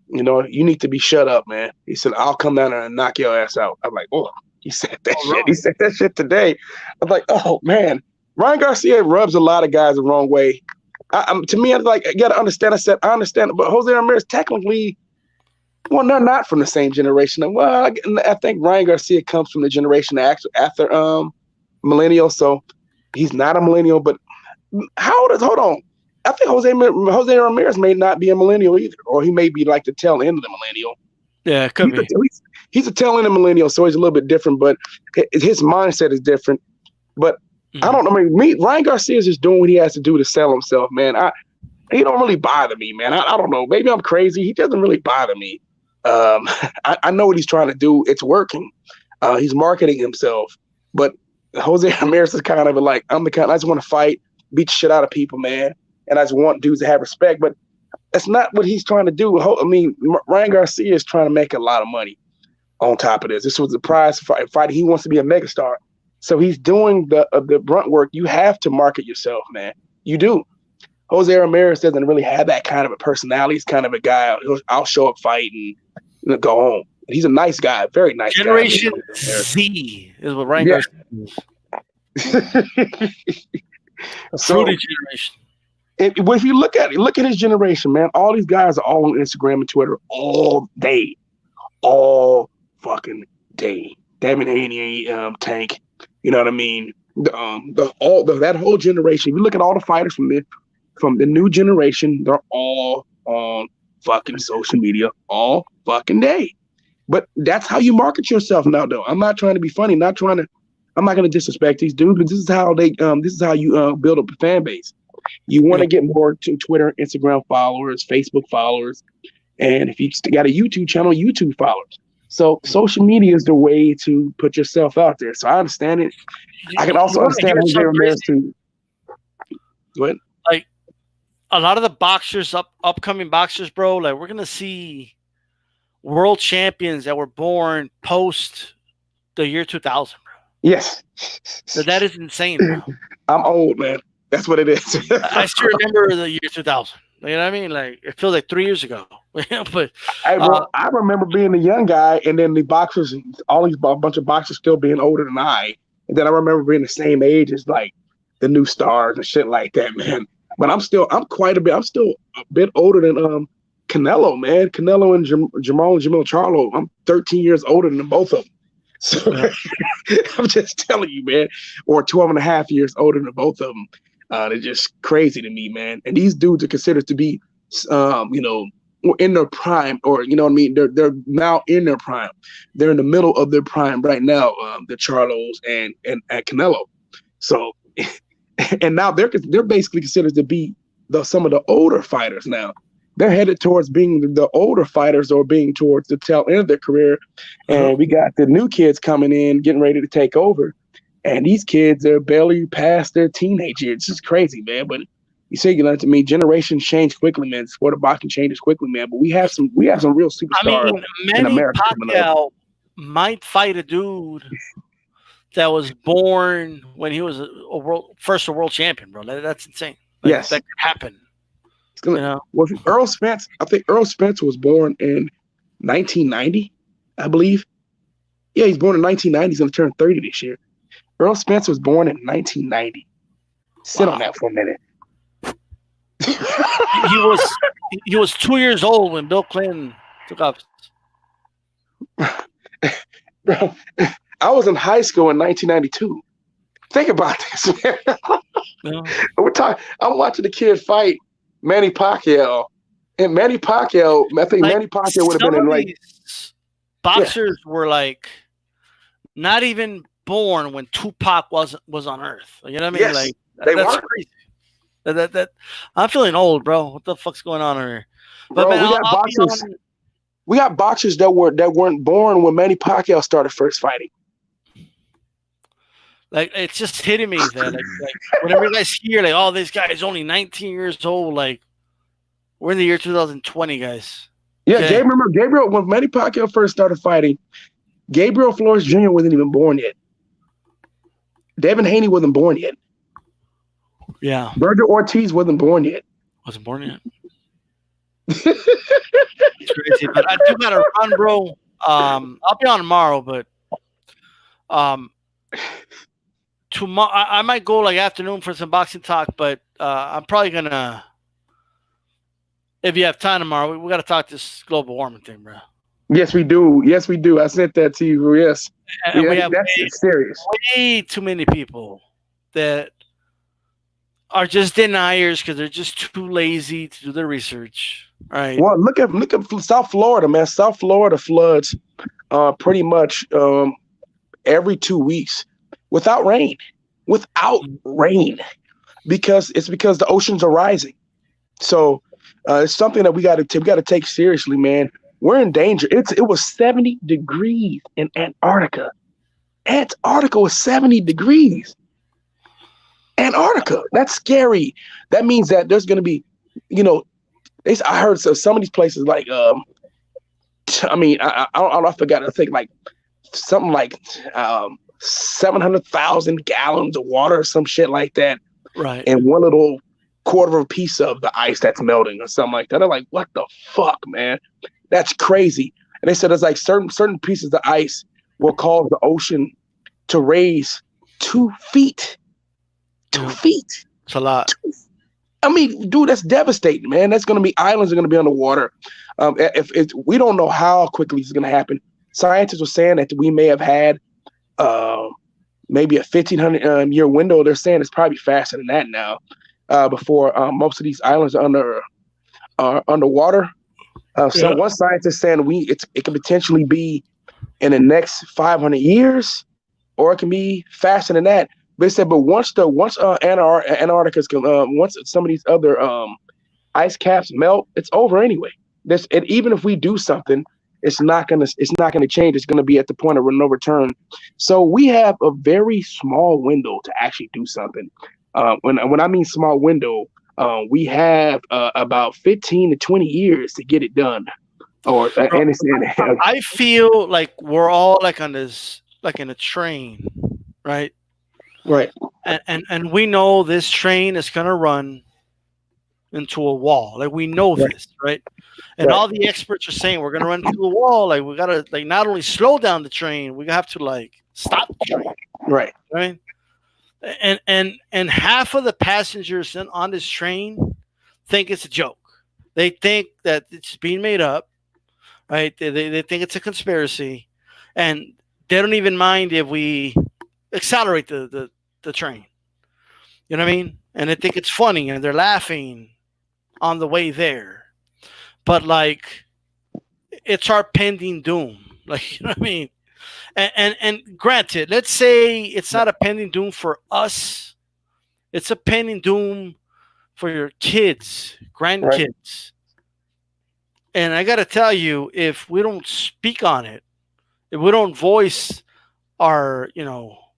you need to be shut up, man. He said, I'll come down there and knock your ass out. I'm like, oh, he said that shit. Right. He said that shit today. I'm like, oh man, Ryan Garcia rubs a lot of guys the wrong way. To me, I'm like, I gotta understand. I said, I understand, but Jose Ramirez technically, well, they're not from the same generation. Well, I think Ryan Garcia comes from the generation after millennial, so he's not a millennial. But hold on. I think Jose Ramirez may not be a millennial either, or he may be like the tail end of the millennial. Yeah, it could be. He's a tail end of millennial, so he's a little bit different, but his mindset is different. But I don't know. I mean, Ryan Garcia is just doing what he has to do to sell himself, man. He don't really bother me, man. I don't know. Maybe I'm crazy. He doesn't really bother me. I know what he's trying to do. It's working. He's marketing himself. But Jose Ramirez is kind of like, I just want to fight, beat the shit out of people, man. And I just want dudes to have respect. But that's not what he's trying to do. I mean, Ryan Garcia is trying to make a lot of money on top of this. This was a prize fight. He wants to be a megastar. So he's doing the brunt work. You have to market yourself, man. You do. Jose Ramirez doesn't really have that kind of a personality. He's kind of a guy, I'll show up, fight, and go home. He's a nice guy, very nice Generation guy. Z is what Ryan Garcia is. Fruity generation. If you look at his generation, man, all these guys are all on Instagram and Twitter all day. All fucking day. Devin Haney, Tank, you know what I mean? That whole generation. If you look at all the fighters from from the new generation, they're all on fucking social media all fucking day. But that's how you market yourself now, though. I'm not trying to be funny, I'm not going to disrespect these dudes, but this is how you build up a fan base. You want to get more to Twitter, Instagram followers, Facebook followers, and if you got a YouTube channel, YouTube followers. So social media is the way to put yourself out there. So I understand it. I can also understand Jose Ramirez too. What? Like a lot of the boxers, upcoming boxers, bro. Like we're gonna see world champions that were born post the year 2000, bro. Yes. So that is insane, bro. I'm old, man. That's what it is. I still remember the year 2000. You know what I mean? Like it feels like 3 years ago. But I remember being a young guy, and then the boxers, a bunch of boxers still being older than I. And then I remember being the same age as like the new stars and shit like that, man. But I'm still a bit older than Canelo, man. Canelo and Jamil Charlo. I'm 13 years older than both of them. So I'm just telling you, man. Or 12 and a half years older than both of them. They're just crazy to me, man. And these dudes are considered to be, in their prime, or you know what I mean. They're now in their prime. They're in the middle of their prime right now. The Charlos and Canelo. So, and now they're basically considered to be some of the older fighters now. They're headed towards being the older fighters, or being towards the tail end of their career. And we got the new kids coming in, getting ready to take over. And these kids are barely past their teenage years. It's just crazy, man. But you say, to me, generations change quickly, man. Sport of boxing changes quickly, man. But we have some real superstars in America. Pacquiao might fight a dude that was born when he was a world champion, bro. That's insane. Yes, that could happen. Well, Earl Spence. I think Earl Spence was born in 1990, I believe. Yeah, he's born in 1990. He's going to turn 30 this year. Earl Spence was born in 1990. Sit on that for a minute. He was 2 years old when Bill Clinton took office. Bro, I was in high school in 1992. Think about this, man. I'm watching the kid fight Manny Pacquiao, and Manny Pacquiao. I think Manny Pacquiao would have been in like boxers were like not even born when Tupac was on Earth. You know what I mean? Yes, like that's crazy. That I'm feeling old, bro. What the fuck's going on here? But bro, man, we got boxers that weren't born when Manny Pacquiao started first fighting. Like it's just hitting me that like whenever you guys hear like, oh, this guy is only 19 years old, like we're in the year 2020, guys. Yeah, okay. Gabriel, when Manny Pacquiao first started fighting, Gabriel Flores Jr. wasn't even born yet. Devin Haney wasn't born yet. Yeah. Berger Ortiz wasn't born yet. Wasn't born yet. It's crazy, but I do gotta run, bro. I'll be on tomorrow, but tomorrow I might go like afternoon for some boxing talk, but I'm probably gonna, if you have time tomorrow, we gotta talk this global warming thing, bro. Yes, we do. Yes, we do. I sent that to you. Yes. And we have that's serious. Way too many people that are just deniers because they're just too lazy to do their research. All right. Well, look at South Florida, man. South Florida floods pretty much every 2 weeks without rain. Because the oceans are rising. So it's something that we got to take seriously, man. We're in danger. It was 70 degrees in Antarctica. Antarctica was 70 degrees. Antarctica. That's scary. That means that there's going to be, I heard some of these places like, I forgot. I think like something like 700,000 gallons of water or some shit like that. Right. And one little quarter of a piece of the ice that's melting or something like that. They're like, what the fuck, man? That's crazy. And they said there's like certain pieces of ice will cause the ocean to raise 2 feet. 2 feet. It's a lot. I mean, dude, that's devastating, man. That's going to be, islands are going to be underwater. If we don't know how quickly it's going to happen. Scientists were saying that we may have had maybe a 1,500 year window. They're saying it's probably faster than that now. before most of these islands are underwater. So Yeah. one scientist saying it could potentially be in the next 500 years, or it can be faster than that. But they said, but once Antarctica's once some of these other ice caps melt, it's over anyway. Even if we do something, it's not gonna change. It's gonna be at the point of no return. So we have a very small window to actually do something. When I mean small window, we have about 15 to 20 years to get it done. Or Bro, and it's I feel like we're all like on this, like in a train, right? right, And we know this train is gonna run into a wall. Like we know right, this, right? And right, all the experts are saying we're gonna run into a wall. Like we gotta like not only slow down the train, we have to like stop the train, right, right? And half of the passengers on this train think it's a joke. They think that it's being made up, right? They think it's a conspiracy, and they don't even mind if we accelerate the train. You know what I mean? And they think it's funny, and they're laughing on the way there. But like, it's our pending doom. Like, you know what I mean? And granted, let's say it's not a pending doom for us. It's a pending doom for your kids, right. grandkids. And I got to tell you, if we don't speak on it, if we don't voice our,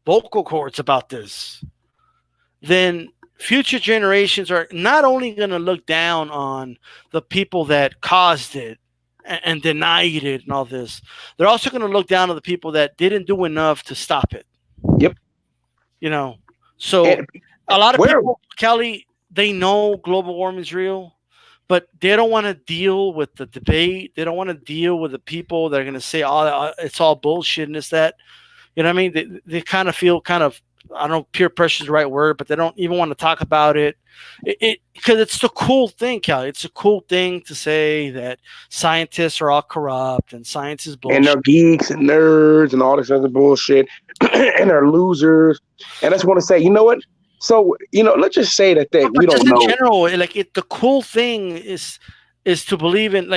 vocal cords about this, then future generations are not only going to look down on the people that caused it and denied it and all this, they're also going to look down on the people that didn't do enough to stop it. Yep. You know, so And a lot of where people, Kelly, they know global warming is real, but they don't want to deal with the debate. They don't want to deal with the people that are going to say, "Oh, it's all bullshit," and this that. You know what I mean? They kind of feel kind of, I don't know, peer pressure is the right word, but they don't even want to talk about it. Because it's the cool thing, Kelly. It's a cool thing to say that scientists are all corrupt and science is and they're bullshit. geeks and nerds and all this other bullshit, and they're losers. And I just want to say, you know what? So let's just say that we But don't just in know. general, the cool thing is to believe in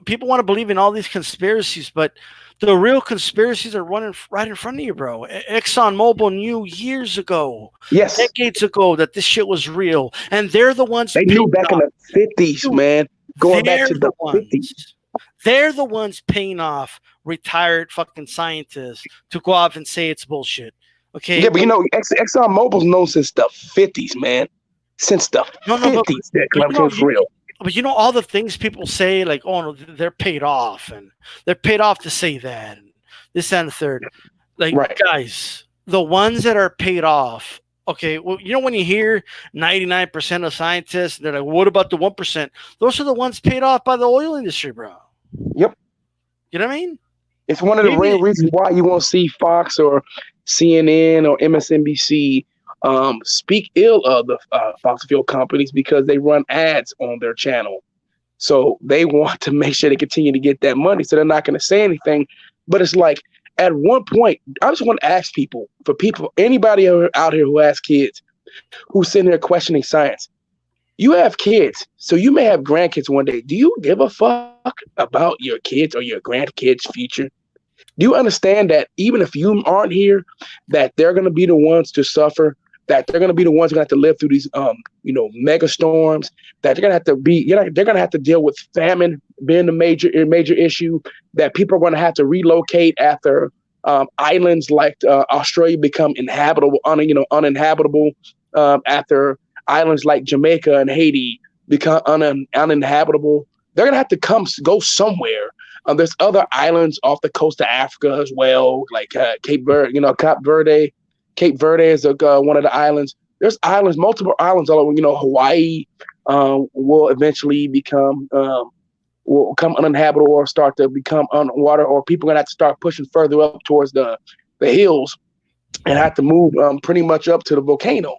people want to believe in all these conspiracies, but the real conspiracies are running right in front of you, bro. ExxonMobil knew years ago, Yes, decades ago, that this shit was real, and they're the ones they knew paying back in off. the 50s, Dude, man. Going back they're to the the 50s. ones. They're the ones paying off retired fucking scientists to go off and say it's bullshit. Okay, Yeah, but Exxon Mobil's known since the 50s, man. Since the no, 50s, that but climate change is real. but all the things people say, like, oh no, they're paid off, and they're paid off to say that, and this and the third. Like, Right. guys, the ones that are paid off. Okay, well, when you hear 99% of scientists, they're like, what about the 1%? Those are the ones paid off by the oil industry, bro. Yep. You know what I mean? It's one of the main Maybe reasons why you won't see Fox or CNN or MSNBC speak ill of the fossil fuel companies because they run ads on their channel. So they want to make sure they continue to get that money. So they're not going to say anything. But it's like at one point, I just want to ask anybody out here who has kids, who's sitting there questioning science. You have kids, so you may have grandkids one day. Do you give a fuck about your kids or your grandkids' future? Do you understand that even if you aren't here, that they're going to be the ones to suffer, that they're going to be the ones who have to live through these, mega storms, that they're going to have to they're going to have to deal with famine being the major issue, that people are going to have to relocate after islands like Australia become uninhabitable, after islands like Jamaica and Haiti become uninhabitable. They're going to have to go somewhere. There's other islands off the coast of Africa as well, like Cape Verde. Cape Verde. Cape Verde is one of the islands. There's multiple islands all over. Hawaii will eventually become uninhabitable or start to become underwater, or people are gonna have to start pushing further up towards the hills and have to move pretty much up to the volcano.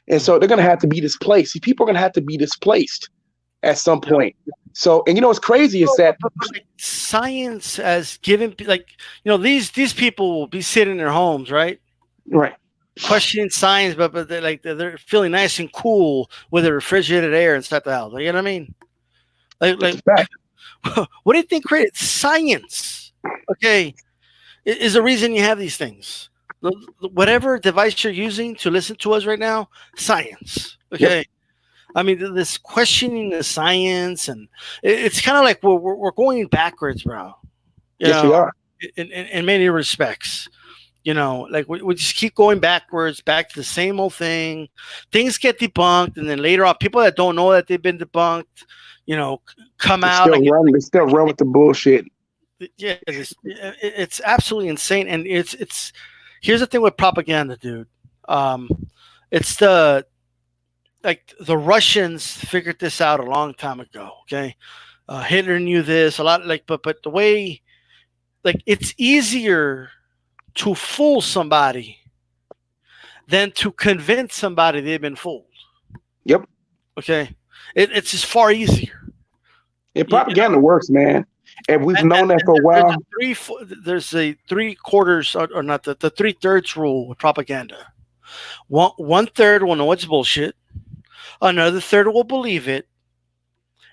And so they're gonna have to be displaced. See, people are gonna have to be displaced at some point. So, and what's crazy is that science has given, these people will be sitting in their homes, right? Right. questioning science, but they're feeling nice and cool with the refrigerated air inside the house. You know what I mean? It's Like a fact. what do you think created science? Okay, is the reason you have these things. Whatever device you're using to listen to us right now, science. Yep. Okay. I mean, this questioning the science, and it's kind of like we're going backwards, bro. You Yes, we know, are. in many respects. You know, like we just keep going backwards, back to the same old thing. Things get debunked, and then later on, people that don't know that they've been debunked, come They out still like, run. They still run with the bullshit. yeah, it's absolutely insane. And it's here's the thing with propaganda, dude. Um, it's the Russians figured this out a long time ago. Okay, Hitler knew this a lot. But the way, it's easier to fool somebody than to convince somebody they've been fooled. Yep. Okay, it's just far easier. Yeah, You know, propaganda works, man, and we've known that and for a while. there's a 3/4 or not the 3/3 rule with propaganda. One third will know it's bullshit. Another third will believe it,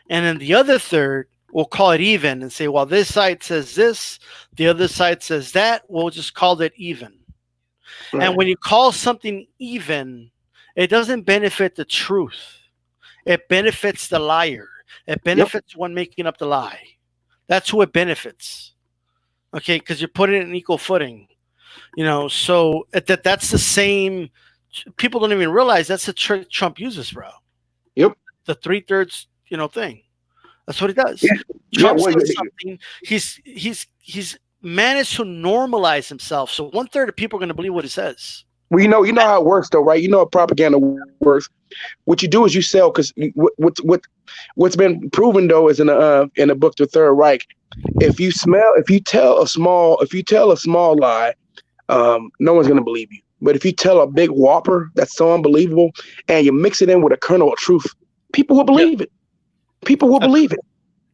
and then the other third will call it even and say, "Well, this side says this, the other side says that. We'll just call it even." Right. And when you call something even, it doesn't benefit the truth. It benefits the liar. It Yep. benefits one making up the lie. That's who it benefits. Okay, because you're putting it in equal footing. So that's the same. People don't even realize that's the trick Trump uses, bro. Yep. The 3/3, thing. That's what he does. Yeah. Trump Well, says something. He's managed to normalize himself, so 1/3 of people are going to believe what he says. well, you know how it works, though, right? You know how propaganda works. What you do is you sell, because what's been proven, though, is in a book, The Third Reich. If you tell a small lie, no one's gonna believe you. But if you tell a big whopper that's so unbelievable, and you mix it in with a kernel of truth, people will believe it. People will believe it.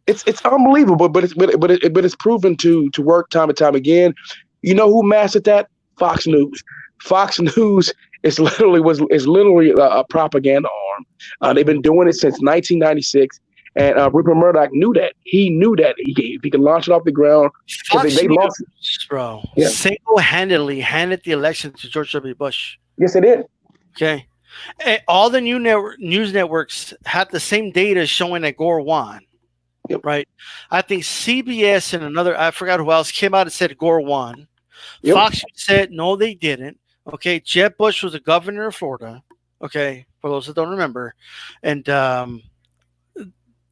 It's unbelievable, but it's proven to work time and time again. You know who mastered that? Fox News. Fox News is literally a propaganda arm. They've been doing it since 1996, and Rupert Murdoch knew that. He knew that if he could launch it off the ground, because they lost it. Bro, Yeah. single-handedly handed the election to George W. Bush. Yes, it did. Okay, all the news networks had the same data showing that Gore won. Yep. Right. I think CBS and I forgot who else came out and said Gore won. Yep. Fox said no, they didn't. Okay, Jeb Bush was the governor of Florida. Okay, for those that don't remember, and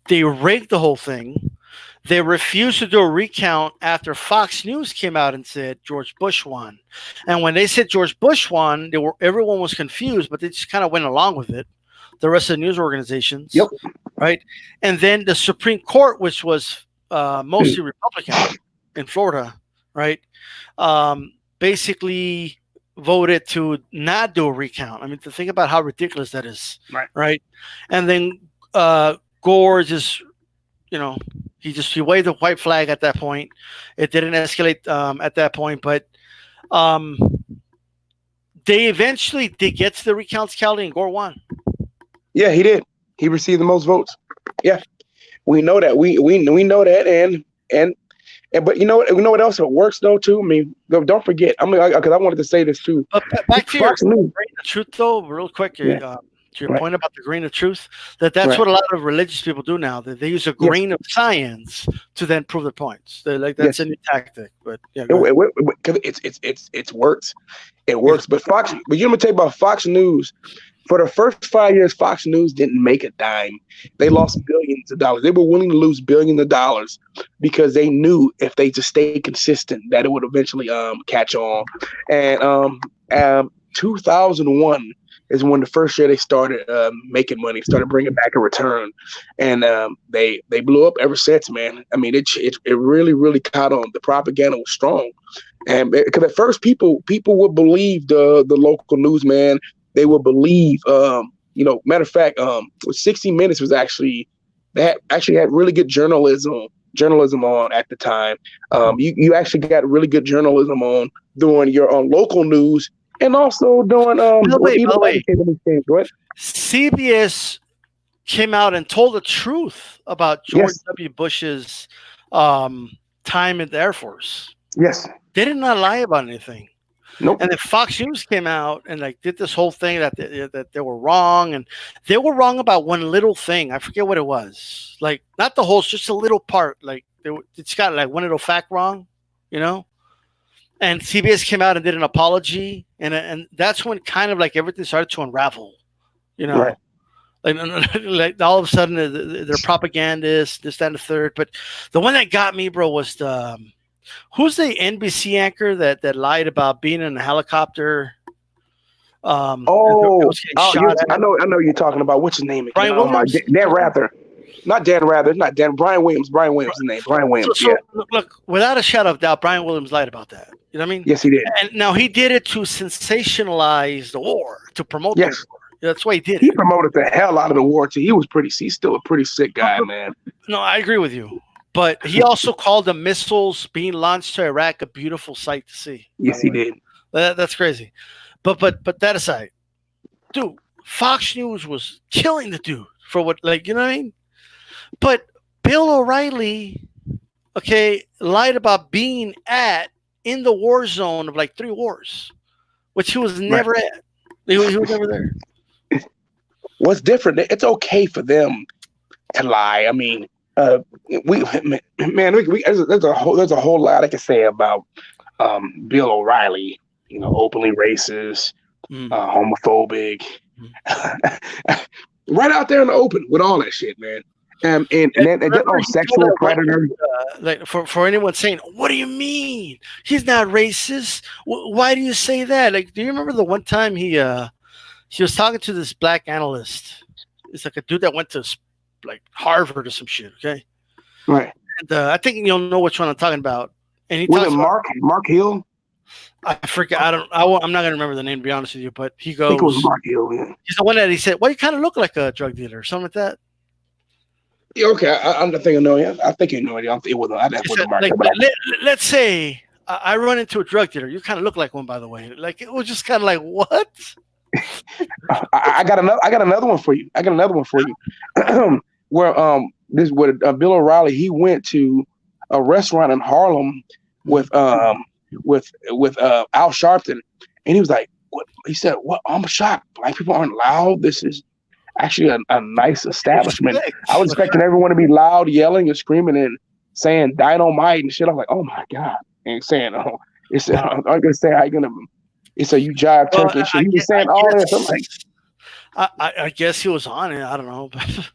they rigged the whole thing. They refused to do a recount after Fox News came out and said George Bush won. And when they said George Bush won, everyone was confused, but they just kind of went along with it. The rest of the news organizations, Yep. Right? And then the Supreme Court, which was mostly Republican in Florida, right, basically voted to not do a recount. I mean, to think about how ridiculous that is, right? And then Gore just, he waved the white flag at that point. It didn't escalate at that point, but they get to the recounts, Kelly, and Gore won. Yeah, he did. He received the most votes. Yeah, we know that. We know that, and but you know what else it works though too. I mean, don't forget. Because I wanted to say this too. But back to your grain of truth, though, real quick. Yeah. To your point about the grain of truth, that's what a lot of religious people do now. That they use a grain of science to then prove their points. That's a new tactic. But yeah, it works. It works. But Fox. But you know what I'm tell you about Fox News. For the first 5 years, Fox News didn't make a dime. They lost billions of dollars. They were willing to lose billions of dollars because they knew if they just stayed consistent that it would eventually catch on. And 2001 is when the first year they started making money, started bringing back a return, and they blew up ever since, man. I mean, it really, really caught on. The propaganda was strong, and because at first people would believe the local newsman. They would believe, matter of fact, 60 Minutes was actually had really good journalism on at the time. You actually got really good journalism on doing your local news and also doing By the even other way, cable exchange. What? CBS came out and told the truth about George Yes, W. Bush's um, time in the Air Force. yes, They did not lie about anything. nope, And then Fox News came out and like did this whole thing that they were wrong, and they were wrong about one little thing. I forget what it was. Like not the whole, just a little part. Like it's got like one little fact wrong, you know. And CBS came out and did an apology, and that's when kind of like everything started to unravel, you right. know. Like, like all of a sudden they're propagandists, this, that, and the third. But the one that got me, bro, was the who's the NBC anchor that lied about being in a helicopter? It Oh, was getting shot I at. know you're talking about. What's his name again? Brian Williams. Dan Rather, not Dan Rather, not Dan. Brian Williams. Brian Williams' his name. Brian So, Williams. Yeah, so look, without a shadow of doubt, Brian Williams lied about that. You know what I mean? yes, he did. And now he did it to sensationalize the war, to promote the Yes, war. That's why he did he it. promoted the hell out of the war too. He's still a pretty sick guy, man. No, I agree with you. But he also called the missiles being launched to Iraq a beautiful sight to see. Yes, he did. That's crazy. But that aside, dude, Fox News was killing the dude for what, like, you know what I mean? But Bill O'Reilly, okay, lied about being in the war zone of like 3 wars, which he was never at. He was never there. What's different? It's okay for them to lie. I mean, we there's a whole lot I can say about Bill O'Reilly. You know, openly racist, homophobic, right out there in the open with all that shit, man. And that sexual predator. Like for anyone saying, "What do you mean? He's not racist. Why do you say that?" Like, do you remember the one time he was talking to this black analyst? It's like a dude that went to like Harvard or some shit. Okay, right? And I think you'll know which one I'm talking about. And he was talks it Mark Hill? I forget. I'm not gonna remember the name, to be honest with you. But he goes, I think it was Mark Hill. Yeah. He's the one that he said, "Well, you kind of look like a drug dealer," or something like that. Yeah, okay, I'm not thinking. No, yeah, I think you know it. It wasn't. I wasn't Mark. Like, let's say I run into a drug dealer. You kind of look like one, by the way. Like it was just kind of like what? I got another one for you. Where Bill O'Reilly, he went to a restaurant in Harlem with Al Sharpton, and he was like, "What?" He said, "What? I'm shocked. Black people aren't loud. This is actually a nice establishment. I was expecting everyone to be loud, yelling and screaming and saying dynamite and shit." I'm like, "Oh my god!" And saying, "Oh, it's I'm gonna say how you gonna." It's a you jive turkey shit. He was saying all this. I'm like, I guess he was on it. I don't know, but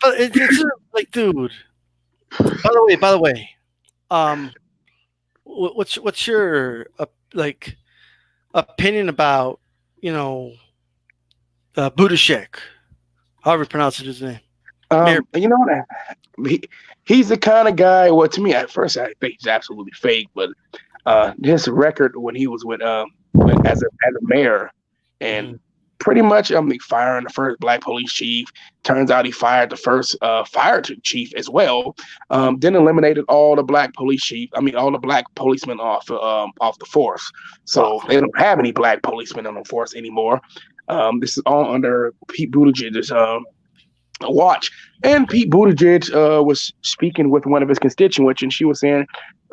it's like, dude. By the way, what's your like opinion about Budashek, however you pronounce his name? You know what? He's the kind of guy. Well, to me, at first, I think he's absolutely fake. But his record when he was with as a mayor, and pretty much firing the first black police chief. Turns out he fired the first fire chief as well. Then eliminated all the black police chief. All the black policemen off the force. So they don't have any black policemen on the force anymore. This is all under Pete Buttigieg's watch. And Pete Buttigieg was speaking with one of his constituents, and she was saying,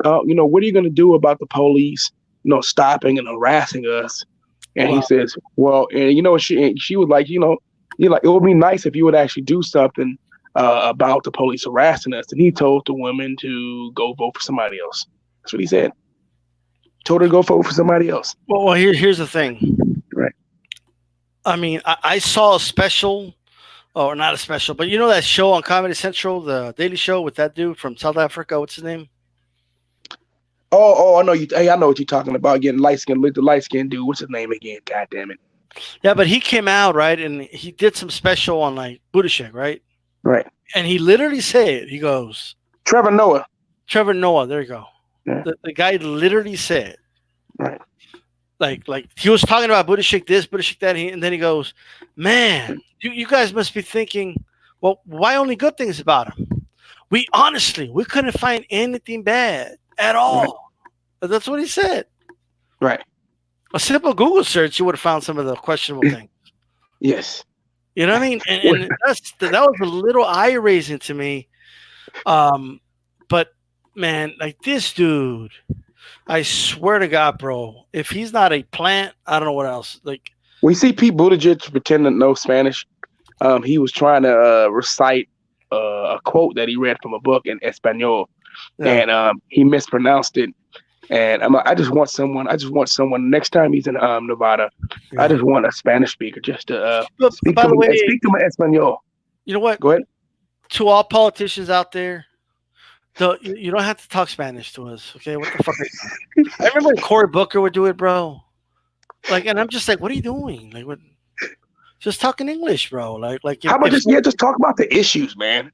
what are you going to do about the police, stopping and harassing us? And he says, well, and she was like, it would be nice if you would actually do something about the police harassing us. And he told the women to go vote for somebody else. That's what he said. Told her to go vote for somebody else. Well, here's the thing. Right. I saw a special. Or not a special, but you know that show on Comedy Central, the Daily Show with that dude from South Africa. What's his name? Oh, I know you. Hey, I know what you're talking about. Getting the light skin dude. What's his name again? God damn it. Yeah, but he came out, right, and he did some special on like Budashek, right? Right. And he literally said, he goes, Trevor Noah. There you go. Yeah. The guy literally said, right. Like he was talking about Budashek this, Budashek that, and then he goes, man, you guys must be thinking, well, why only good things about him? We couldn't find anything bad at all. Right. That's what he said. Right. A simple Google search, you would have found some of the questionable things. Yes. You know what I mean? And that was a little eye raising to me. But man, like this dude, I swear to God, bro, if he's not a plant, I don't know what else. Like we see Pete Buttigieg pretend to know Spanish. He was trying to recite a quote that he read from a book in Espanol, and he mispronounced it. And I just want someone. Next time he's in Nevada, I just want a Spanish speaker just to speak to me in Espanol. You know what? Go ahead. To all politicians out there, you don't have to talk Spanish to us, okay? What the fuck? I remember when Cory Booker would do it, bro. Like, and I'm just like, what are you doing? Like, what? Just talking English, bro. Like. How about just talk about the issues, man?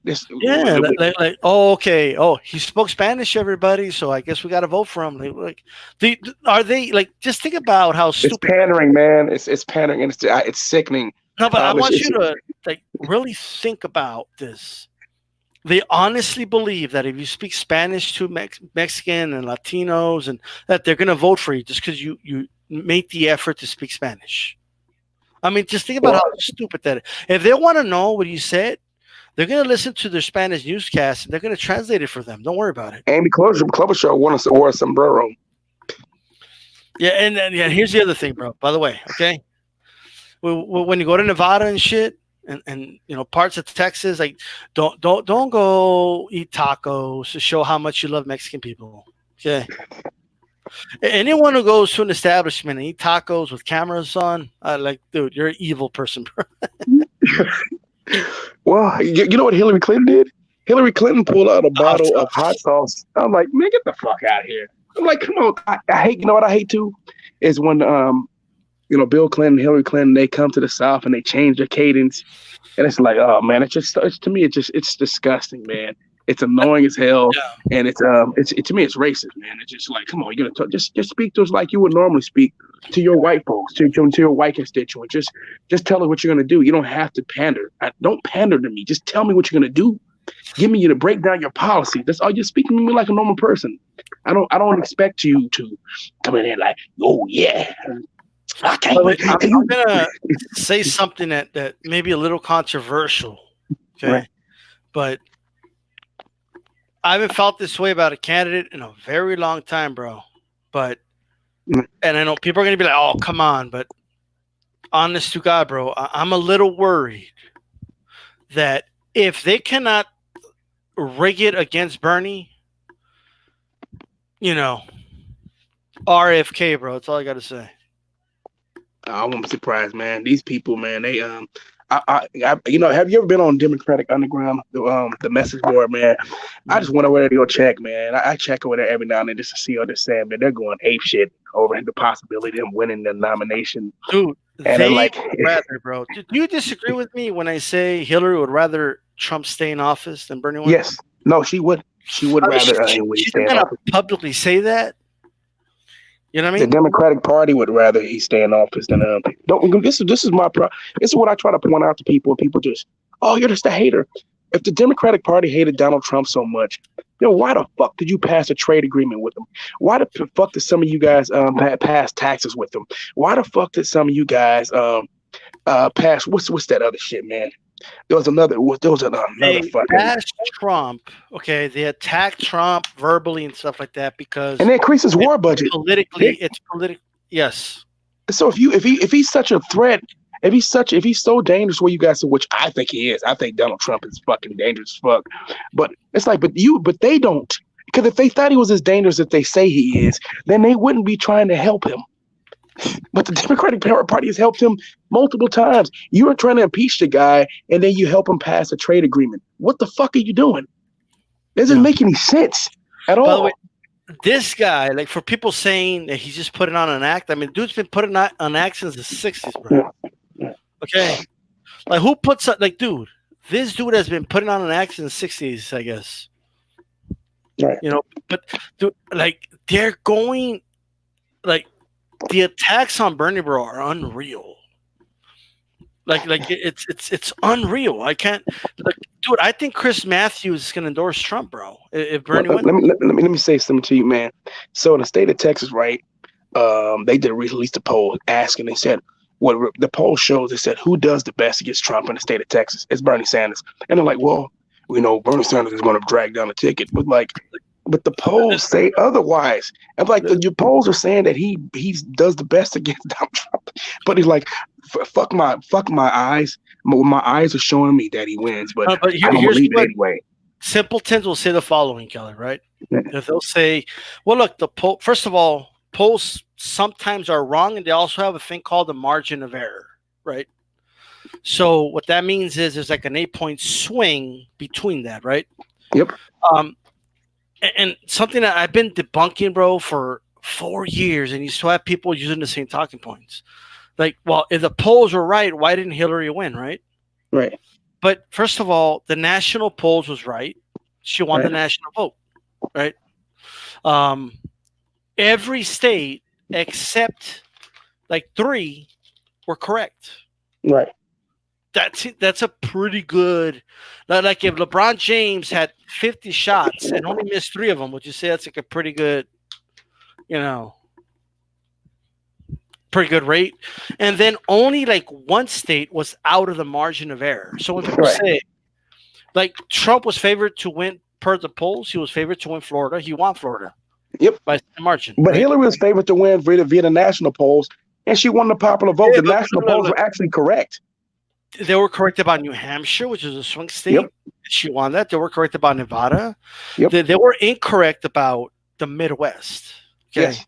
Oh, okay. Oh, he spoke Spanish, everybody. So I guess we got to vote for him. Are they like? Just think about how stupid. It's pandering, man. It's pandering, and it's sickening. No, but I want you to like really think about this. They honestly believe that if you speak Spanish to Mexican and Latinos, and that they're going to vote for you just because you make the effort to speak Spanish. I mean, just think about how stupid that is. If they want to know what you said, they're going to listen to their Spanish newscast and they're going to translate it for them. Don't worry about it. Amy Klobuchar wore a sombrero. Yeah, and here's the other thing, bro. By the way, okay, when you go to Nevada and shit, and parts of Texas, like don't go eat tacos to show how much you love Mexican people. Okay. Anyone who goes to an establishment and eat tacos with cameras on, like, dude, you're an evil person, bro. Well, you know what Hillary Clinton did? Hillary Clinton pulled out a bottle of hot sauce. I'm like, man, get the fuck out of here. I'm like, come on. I hate, you know what I hate too? Is when, Bill Clinton, Hillary Clinton, they come to the South and they change their cadence. And it's like, oh man, it's disgusting, man. It's annoying as hell, and it's to me it's racist, man. It's just like, come on, you're gonna just speak to us like you would normally speak to your white folks, to your white constituents. Just tell us what you're gonna do. You don't have to pander. Don't pander to me. Just tell me what you're gonna do. Give me you to break down your policy. That's all. You're speaking to me like a normal person. I don't expect you to come in here like, oh yeah. I'm gonna say something that may be a little controversial, okay, right. But I haven't felt this way about a candidate in a very long time, bro. And I know people are going to be like, oh, come on. But honest to God, bro, I'm a little worried that if they cannot rig it against Bernie, RFK, bro. That's all I got to say. I won't be surprised, man. These people, man, they have you ever been on Democratic Underground, the message board, man? I just went over there to go check, man. I check over there every now and then just to see what they're saying, but they're going ape shit over the possibility of them winning the nomination. Dude, and they would rather, bro. Do you disagree with me when I say Hillary would rather Trump stay in office than Bernie? Yes. No, she would. She would rather she's stay in office. Publicly say that. You know what I mean? The Democratic Party would rather he stay in office than This is my problem. This is what I try to point out to people. People just, oh, you're just a hater. If the Democratic Party hated Donald Trump so much, why the fuck did you pass a trade agreement with him? Why the fuck did some of you guys pass taxes with him? Why the fuck did some of you guys pass what's that other shit, man? There was another fucking bashed Trump. Okay, they attacked Trump verbally and stuff like that because and they increased his war budget. It's political. Yes. So if he's such a threat, if he's so dangerous, where you guys, which I think he is, I think Donald Trump is fucking dangerous as fuck. But it's like, but they don't, because if they thought he was as dangerous as they say he is, then they wouldn't be trying to help him. But the Democratic Party has helped him multiple times. You are trying to impeach the guy, and then you help him pass a trade agreement. What the fuck are you doing? It doesn't make any sense at all. By the way, this guy, like, for people saying that he's just putting on an act, I mean, dude's been putting on an act since the 60s, bro. Okay? Like, who puts up, like, dude, this dude has been putting on an act since the 60s, I guess. Right. But, dude, like, they're going, like, the attacks on Bernie, bro, are unreal. Like it's unreal. I can't. Like, Dude, I think Chris Matthews is going to endorse Trump, bro. If Let, Bernie let, wins. me let me say something to you, man. So in the state of Texas, right? They did release a poll asking. They said what the poll shows. They said who does the best against Trump in the state of Texas? It's Bernie Sanders, and they're like, well, Bernie Sanders is going to drag down the ticket, but the polls say otherwise. And like your polls are saying that he does the best against Donald Trump, but he's like, fuck my eyes. My eyes are showing me that he wins, but I don't believe it anyway. Simpletons will say the following, Kelly, right? Yeah. If they'll say, well, look, first of all, polls sometimes are wrong, and they also have a thing called the margin of error, right? So what that means is there's like an 8-point swing between that, right? Yep. And something that I've been debunking, bro, for 4 years, and you still have people using the same talking points. Like, well, if the polls were right, why didn't Hillary win, right? Right. But first of all, the national polls was right. She won the national vote, right? Every state except like 3 were correct. Right. That's a pretty good. Like if LeBron James had 50 shots and only missed 3 of them, would you say that's like a pretty good, pretty good rate? And then only like 1 state was out of the margin of error. So when people say, like Trump was favored to win per the polls, he was favored to win Florida. He won Florida. Yep. By a margin. But Hillary was favored to win via the national polls, and she won the popular vote. The national polls were actually correct. They were correct about New Hampshire, which is a swing state. Yep. She won that. They were correct about Nevada. Yep. They were incorrect about the Midwest. Okay. Yes.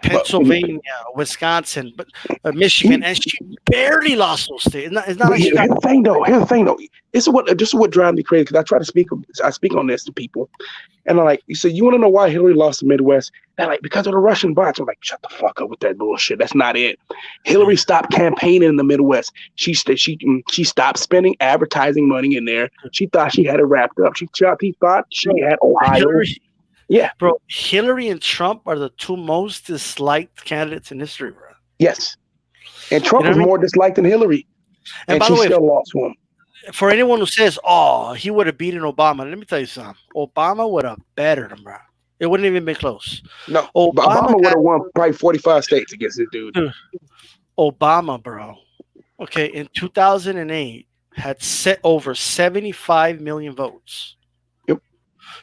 Pennsylvania, Wisconsin, but Michigan, and she barely lost those states. It's not like here's the thing, though. This is what drives me crazy, because I try to speak on this to people, and I'm like, you say, you want to know why Hillary lost the Midwest? They're like, because of the Russian bots. I'm like, shut the fuck up with that bullshit. That's not it. Hillary stopped campaigning in the Midwest. She stopped spending advertising money in there. She thought she had it wrapped up. She thought she had Ohio. Yeah, bro. Hillary and Trump are the 2 most disliked candidates in history, bro. Yes, and Trump was more disliked than Hillary, and she still lost to him. For anyone who says, "Oh, he would have beaten Obama," let me tell you something. Obama would have bettered him, bro. It wouldn't even be close. No, Obama would have won probably 45 states against this dude. Obama, bro. Okay, in 2008, had set over 75 million votes. Yep.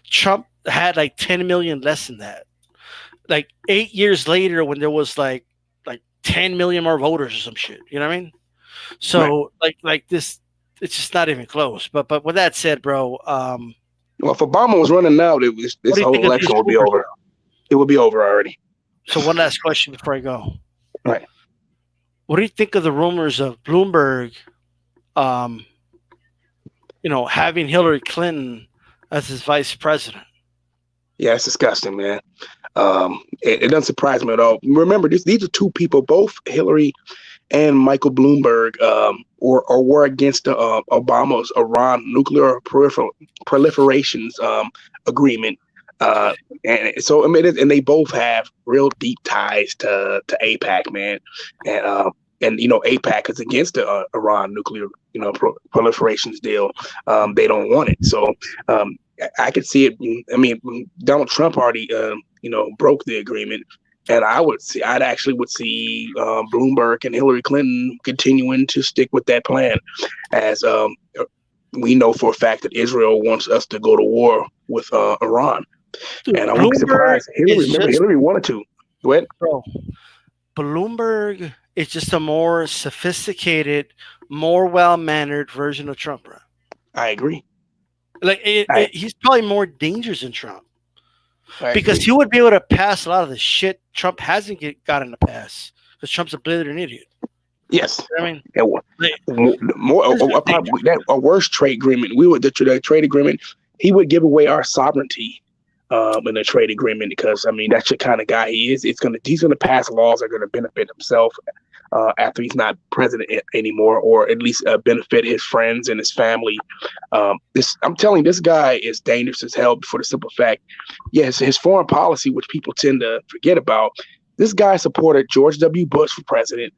Trump had like 10 million less than that. Like 8 years later, when there was like 10 million more voters or some shit. You know what I mean? So like this, it's just not even close. But with that said, bro. Well, if Obama was running now, this whole election would be over. It would be over already. So one last question before I go. Right. What do you think of the rumors of Bloomberg, having Hillary Clinton as his vice president? Yeah, it's disgusting, man. It doesn't surprise me at all. Remember, these are 2 people, both Hillary and Michael Bloomberg, were against Obama's Iran nuclear proliferations agreement. And so, I mean, and they both have real deep ties to AIPAC, man. And AIPAC is against the Iran nuclear, proliferations deal. They don't want it. So, I could see it. I mean, Donald Trump already, broke the agreement, and I'd actually see Bloomberg and Hillary Clinton continuing to stick with that plan, as we know for a fact that Israel wants us to go to war with Iran, and I wouldn't be surprised. Hillary wanted to. Go ahead, bro. Bloomberg is just a more sophisticated, more well-mannered version of Trump, bro. I agree. Like he's probably more dangerous than Trump, because he would be able to pass a lot of the shit Trump hasn't gotten to pass, because Trump's a blithering idiot. Yes, you know I mean, a worse trade agreement. The trade agreement. He would give away our sovereignty in a trade agreement, because I mean that's the kind of guy he is. He's gonna pass laws that are gonna benefit himself after he's not president anymore, or at least benefit his friends and his family. I'm telling you, this guy is dangerous as hell, for the simple fact, yes, his foreign policy, which people tend to forget about, This guy supported George W. Bush for president.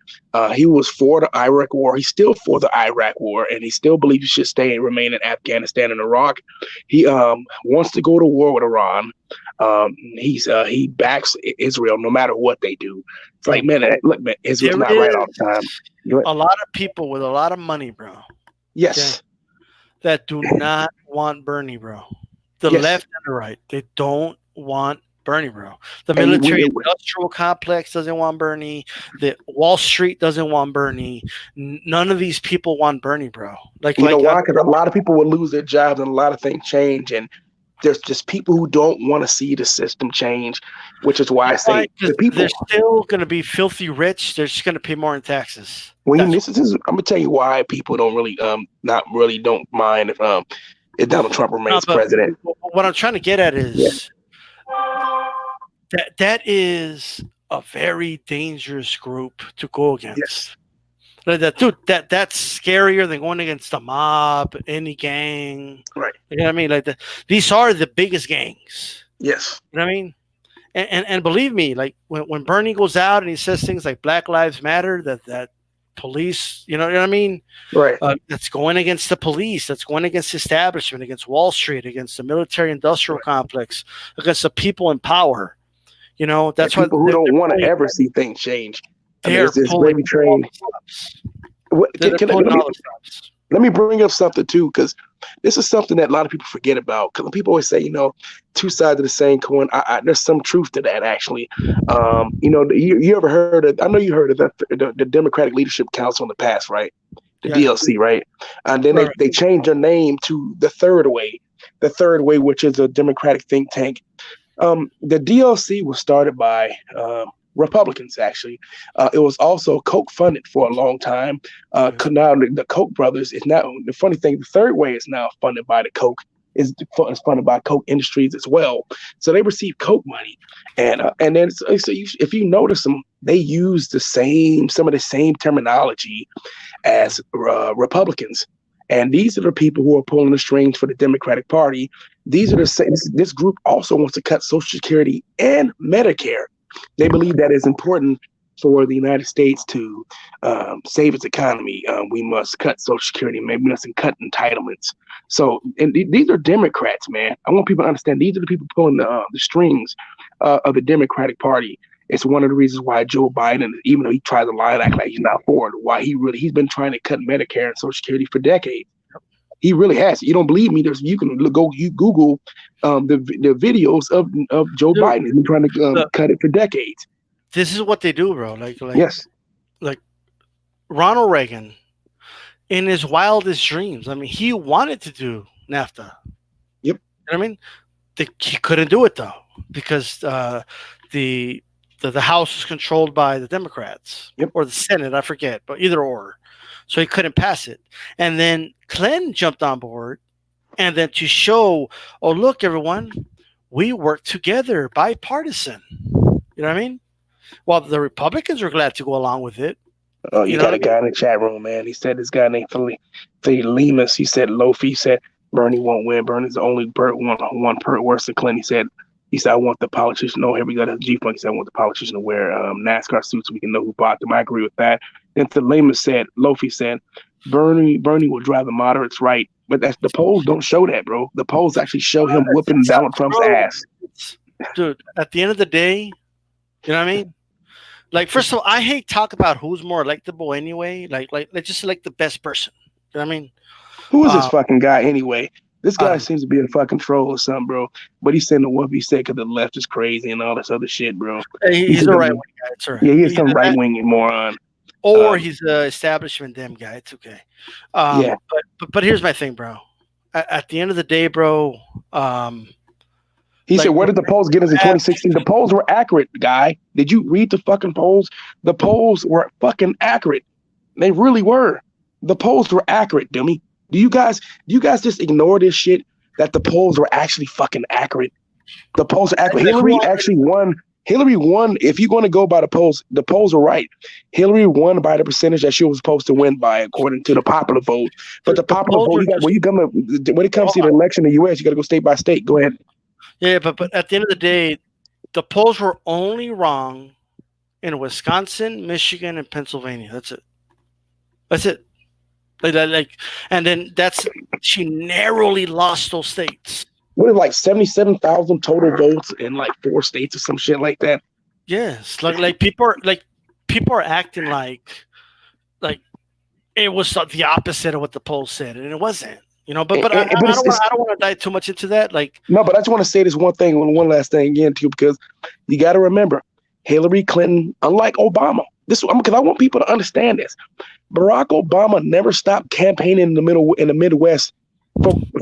He was for the Iraq War. He's still for the Iraq War, and he still believes he should stay and remain in Afghanistan and Iraq. He wants to go to war with Iran. He backs Israel no matter what they do. It's like, man, look, man, Israel's not right all the time. A lot of people with a lot of money, bro. Yes. Okay, that do not want Bernie, bro. The left and the right, they don't want Bernie, bro. The military industrial complex doesn't want Bernie. The Wall Street doesn't want Bernie. None of these people want Bernie, bro. Like, you know why? Because a lot of people will lose their jobs and a lot of things change, and there's just people who don't want to see the system change, which is why I say the people, they're still going to be filthy rich. They're just going to pay more in taxes. Well, I'm gonna tell you why people don't really don't mind if Donald Trump remains president. What I'm trying to get at is that is a very dangerous group to go against. Yes. Like that's scarier than going against the mob, any gang. Right. You know what I mean? Like these are the biggest gangs. Yes. You know what I mean? And believe me, like when Bernie goes out and he says things like Black Lives Matter, that police, you know what I mean? Right. That's going against the police. That's going against the establishment, against Wall Street, against the military industrial complex, against the people in power. You know, that's why people who don't want to ever see things change. They're pulling all the stops. Let me bring up something too, because this is something that a lot of people forget about. Because people always say, two sides of the same coin. There's some truth to that, actually. You ever heard of? I know you heard of the Democratic Leadership Council in the past, right? The DLC, right? And then they changed their name to the Third Way. The Third Way, which is a Democratic think tank. The DLC was started by Republicans, actually. It was also Koch funded for a long time. Now the Koch brothers is now, the funny thing, the Third Way is now funded by the Koch, is funded by Koch Industries as well. So they receive Koch money. And then if you notice them, they use some of the same terminology as Republicans. And these are the people who are pulling the strings for the Democratic Party. These are this group also wants to cut Social Security and Medicare. They believe that is important for the United States to save its economy. We must cut Social Security, maybe we must cut entitlements. So, and these are Democrats, man. I want people to understand these are the people pulling the strings of the Democratic Party. It's one of the reasons why Joe Biden, even though he tries to lie and act like he's not for it, why he's been trying to cut Medicare and Social Security for decades. He really has. You don't believe me? You can Google the videos of Joe Biden. He's been trying to cut it for decades. This is what they do, bro. Yes. Like Ronald Reagan, in his wildest dreams, I mean, he wanted to do NAFTA. Yep. You know what I mean? He couldn't do it though because the House was controlled by the Democrats or the Senate, I forget, but either or. So he couldn't pass it. And then Clinton jumped on board. And then to show, oh, look, everyone, we work together, bipartisan. You know what I mean? Well, the Republicans are glad to go along with it. Oh, you got a guy in the chat room, man. He said this guy named Lemus. He said Lofi said Bernie won't win. Bernie's the only one worse than Clinton. He said, I want the politician. No, here we go. That's G-Funk. He said, I want the politician to wear NASCAR suits so we can know who bought them. I agree with that. Then Lofi said, Bernie will drive the moderates right. But the polls don't show that, bro. The polls actually show him whooping Donald Trump's ass. Dude, at the end of the day, you know what I mean? Like, first of all, I hate talk about who's more electable anyway. Like let's just select the best person. You know what I mean? Who is this fucking guy anyway? This guy seems to be a fucking troll or something, bro. But he's saying the what he said because the left is crazy and all this other shit, bro. He's a right-wing guy. It's all right. Yeah, he's some right-wing moron. Or he's an establishment dem guy. It's okay. But here's my thing, bro. At the end of the day, bro. He said, where did the polls get us in 2016? The polls were accurate, guy. Did you read the fucking polls? The polls were fucking accurate. They really were. The polls were accurate, dummy. Do you guys just ignore this shit that the polls were actually fucking accurate? The polls are accurate. Hillary actually won. Hillary won. If you're going to go by the polls are right. Hillary won by the percentage that she was supposed to win by, according to the popular vote. But the popular vote, when it comes to the election in the U.S., you got to go state by state. Go ahead. Yeah, but at the end of the day, the polls were only wrong in Wisconsin, Michigan, and Pennsylvania. That's it. That's it. Like, and then she narrowly lost those states. What is like 77,000 total votes in like 4 states or some shit like that? Yes, like people are acting like it was the opposite of what the polls said, and it wasn't. But I don't want to dive too much into that. Like, no, but I just want to say this one last thing again too, because you got to remember, Hillary Clinton, unlike Obama, because I want people to understand this. Barack Obama never stopped campaigning in the Midwest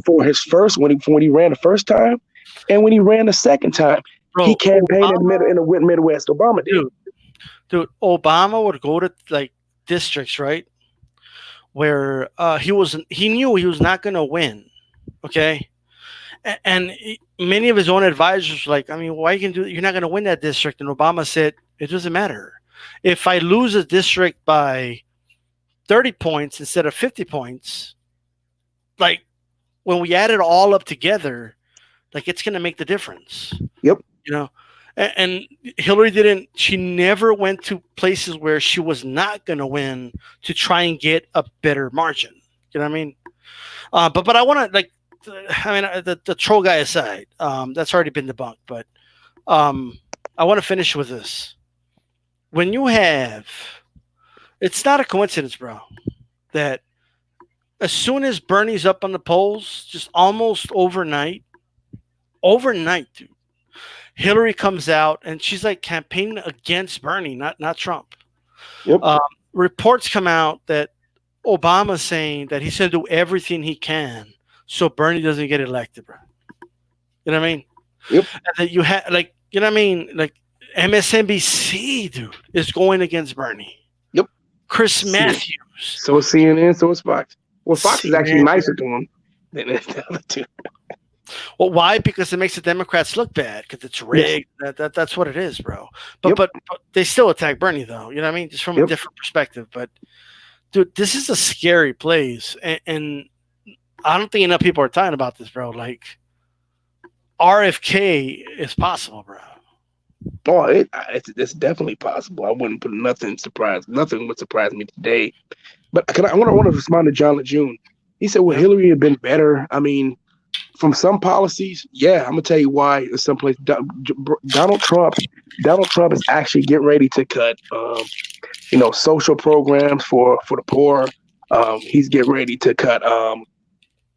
for his first when he ran the first time, and when he ran the second time, he campaigned in the Midwest. Obama did. Dude, Obama would go to like districts, right, where he knew he was not going to win, okay, and many of his own advisors were like, I mean, why you're not going to win that district? And Obama said, it doesn't matter if I lose a district by 30 points instead of 50 points. Like, when we add it all up together, like, it's going to make the difference. Yep. And Hillary she never went to places where she was not going to win to try and get a better margin. You know what I mean? But I want to, the troll guy aside, that's already been debunked, but I want to finish with this. When you it's not a coincidence, bro, that as soon as Bernie's up on the polls, just almost overnight, dude, Hillary comes out and she's like campaigning against Bernie, not Trump. Yep. Reports come out that Obama's saying that he's going to do everything he can so Bernie doesn't get elected, bro. You know what I mean? Yep. And that you have, like, you know what I mean? Like, MSNBC, dude, is going against Bernie. Yep. Chris Matthews. So is CNN, so is Fox. Well, Fox is actually nicer to him than the other two. Well, why? Because it makes the Democrats look bad because it's rigged. Yes. That's what it is, bro. But they still attack Bernie, though. You know what I mean? Just from a different perspective. But, dude, this is a scary place. And I don't think enough people are talking about this, bro. Like, RFK is possible, bro. Oh, it's definitely possible. I wouldn't put nothing would surprise me today. But I want to respond to John LeJeune. He said, well, Hillary had been better. I mean, from some policies, yeah, I'm gonna tell you why. In some place, Donald Trump is actually getting ready to cut, social programs for the poor. He's getting ready to cut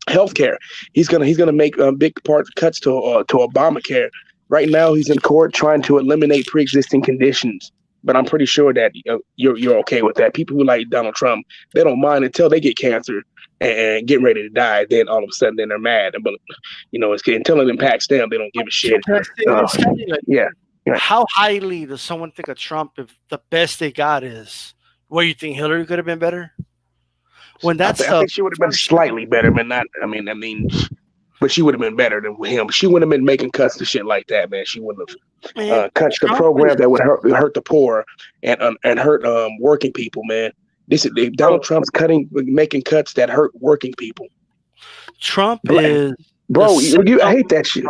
healthcare. He's gonna make big cuts to Obamacare. Right now, he's in court trying to eliminate pre-existing conditions. But I'm pretty sure that you're okay with that. People who like Donald Trump, they don't mind until they get cancer and get ready to die. Then all of a sudden, they're mad. But until it impacts them, they don't give a shit. How highly does someone think of Trump if the best they got is? What, you think Hillary could have been better? When I think she would have been slightly better, but not. I mean. But she would have been better than him. She wouldn't have been making cuts to shit like that, man. She wouldn't have cut the program that would hurt the poor and hurt working people, man. Donald Trump's making cuts that hurt working people. Trump is bro. I hate that shit.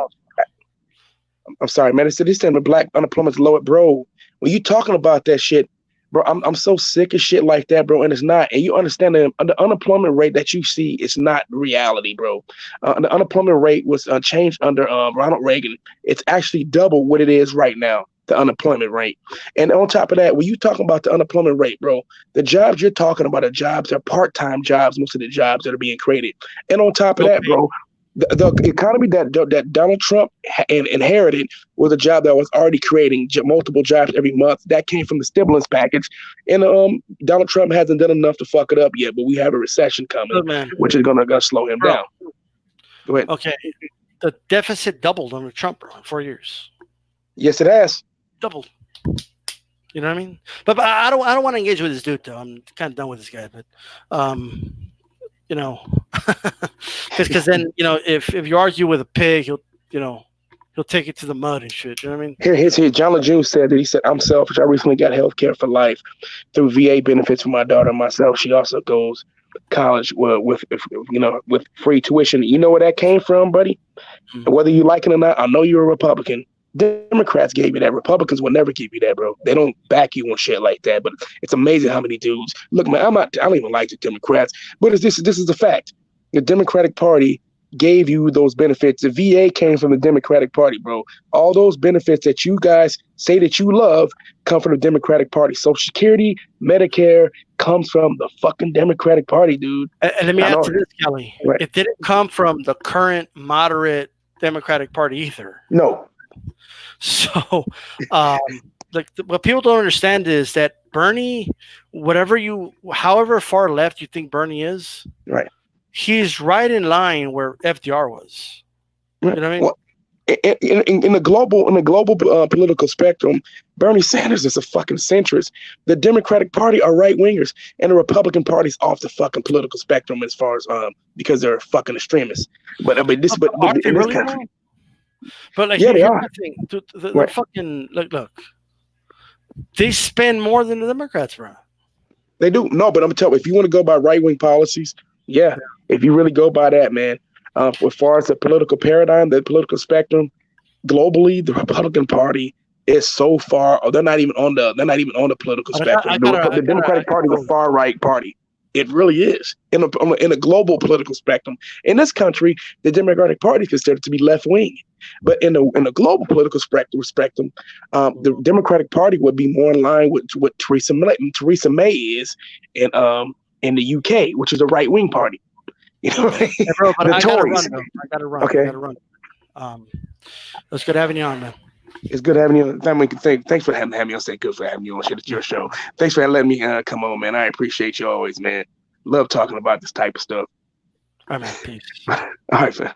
I'm sorry, man. It's this time the black unemployment's low, bro. When you talking about that shit, bro, I'm so sick of shit like that, bro. And it's not. And you understand that the unemployment rate that you see is not reality, bro. The unemployment rate was changed under Ronald Reagan. It's actually double what it is right now, the unemployment rate. And on top of that, when you talking about the unemployment rate, bro, the jobs you're talking about are part-time jobs, most of the jobs that are being created. And on top of that, bro, the economy that Donald Trump inherited was a job that was already creating multiple jobs every month. That came from the stimulus package. And Donald Trump hasn't done enough to fuck it up yet, but we have a recession coming, which is going to slow him down. Go ahead. Okay. The deficit doubled under Trump, bro, in 4 years. Yes, it has. Doubled. You know what I mean? But I don't want to engage with this dude, though. I'm kind of done with this guy. But, because then, if you argue with a pig, he'll take it to the mud and shit. You know what I mean? Here, John LeJeune said that he said, I'm selfish. I recently got health care for life through VA benefits for my daughter and myself. She also goes to college with free tuition. You know where that came from, buddy? Mm-hmm. Whether you like it or not, I know you're a Republican. Democrats gave you that. Republicans will never give you that, bro. They don't back you on shit like that. But it's amazing how many dudes. Look, man, I don't even like the Democrats, but this is a fact. The Democratic Party gave you those benefits. The VA came from the Democratic Party, bro. All those benefits that you guys say that you love come from the Democratic Party. Social Security, Medicare comes from the fucking Democratic Party, dude. And let me add to this, Kelly. Right. It didn't come from the current moderate Democratic Party either. No. So, what people don't understand is that Bernie, however far left you think Bernie is, right, he's right in line where FDR was. Right. You know what I mean? Well, in the global political spectrum, Bernie Sanders is a fucking centrist. The Democratic Party are right wingers, and the Republican Party's off the fucking political spectrum as far as because they're fucking extremists. But in this country. But like, yeah, they are. The fucking look. They spend more than the Democrats, bro. They do. No, but I'm telling you, if you want to go by right wing policies, yeah. If you really go by that, man. As far as the political paradigm, the political spectrum, globally, the Republican Party is so far. Or they're not even on the political spectrum. The Democratic Party is a far right party. It really is in a global political spectrum. In this country, the Democratic Party is considered to be left wing, but in a global political spectrum, the Democratic Party would be more in line with what Theresa May is in the UK, which is a right wing party. You know, hey, bro, but I gotta run. Okay. I gotta run. It's good having you on, man. It's good having you. Thanks for having me on. Say good for having you on. Shit, it's your show. Thanks for letting me come on, man. I appreciate you always, man. Love talking about this type of stuff. All right, man. Peace. All right, man.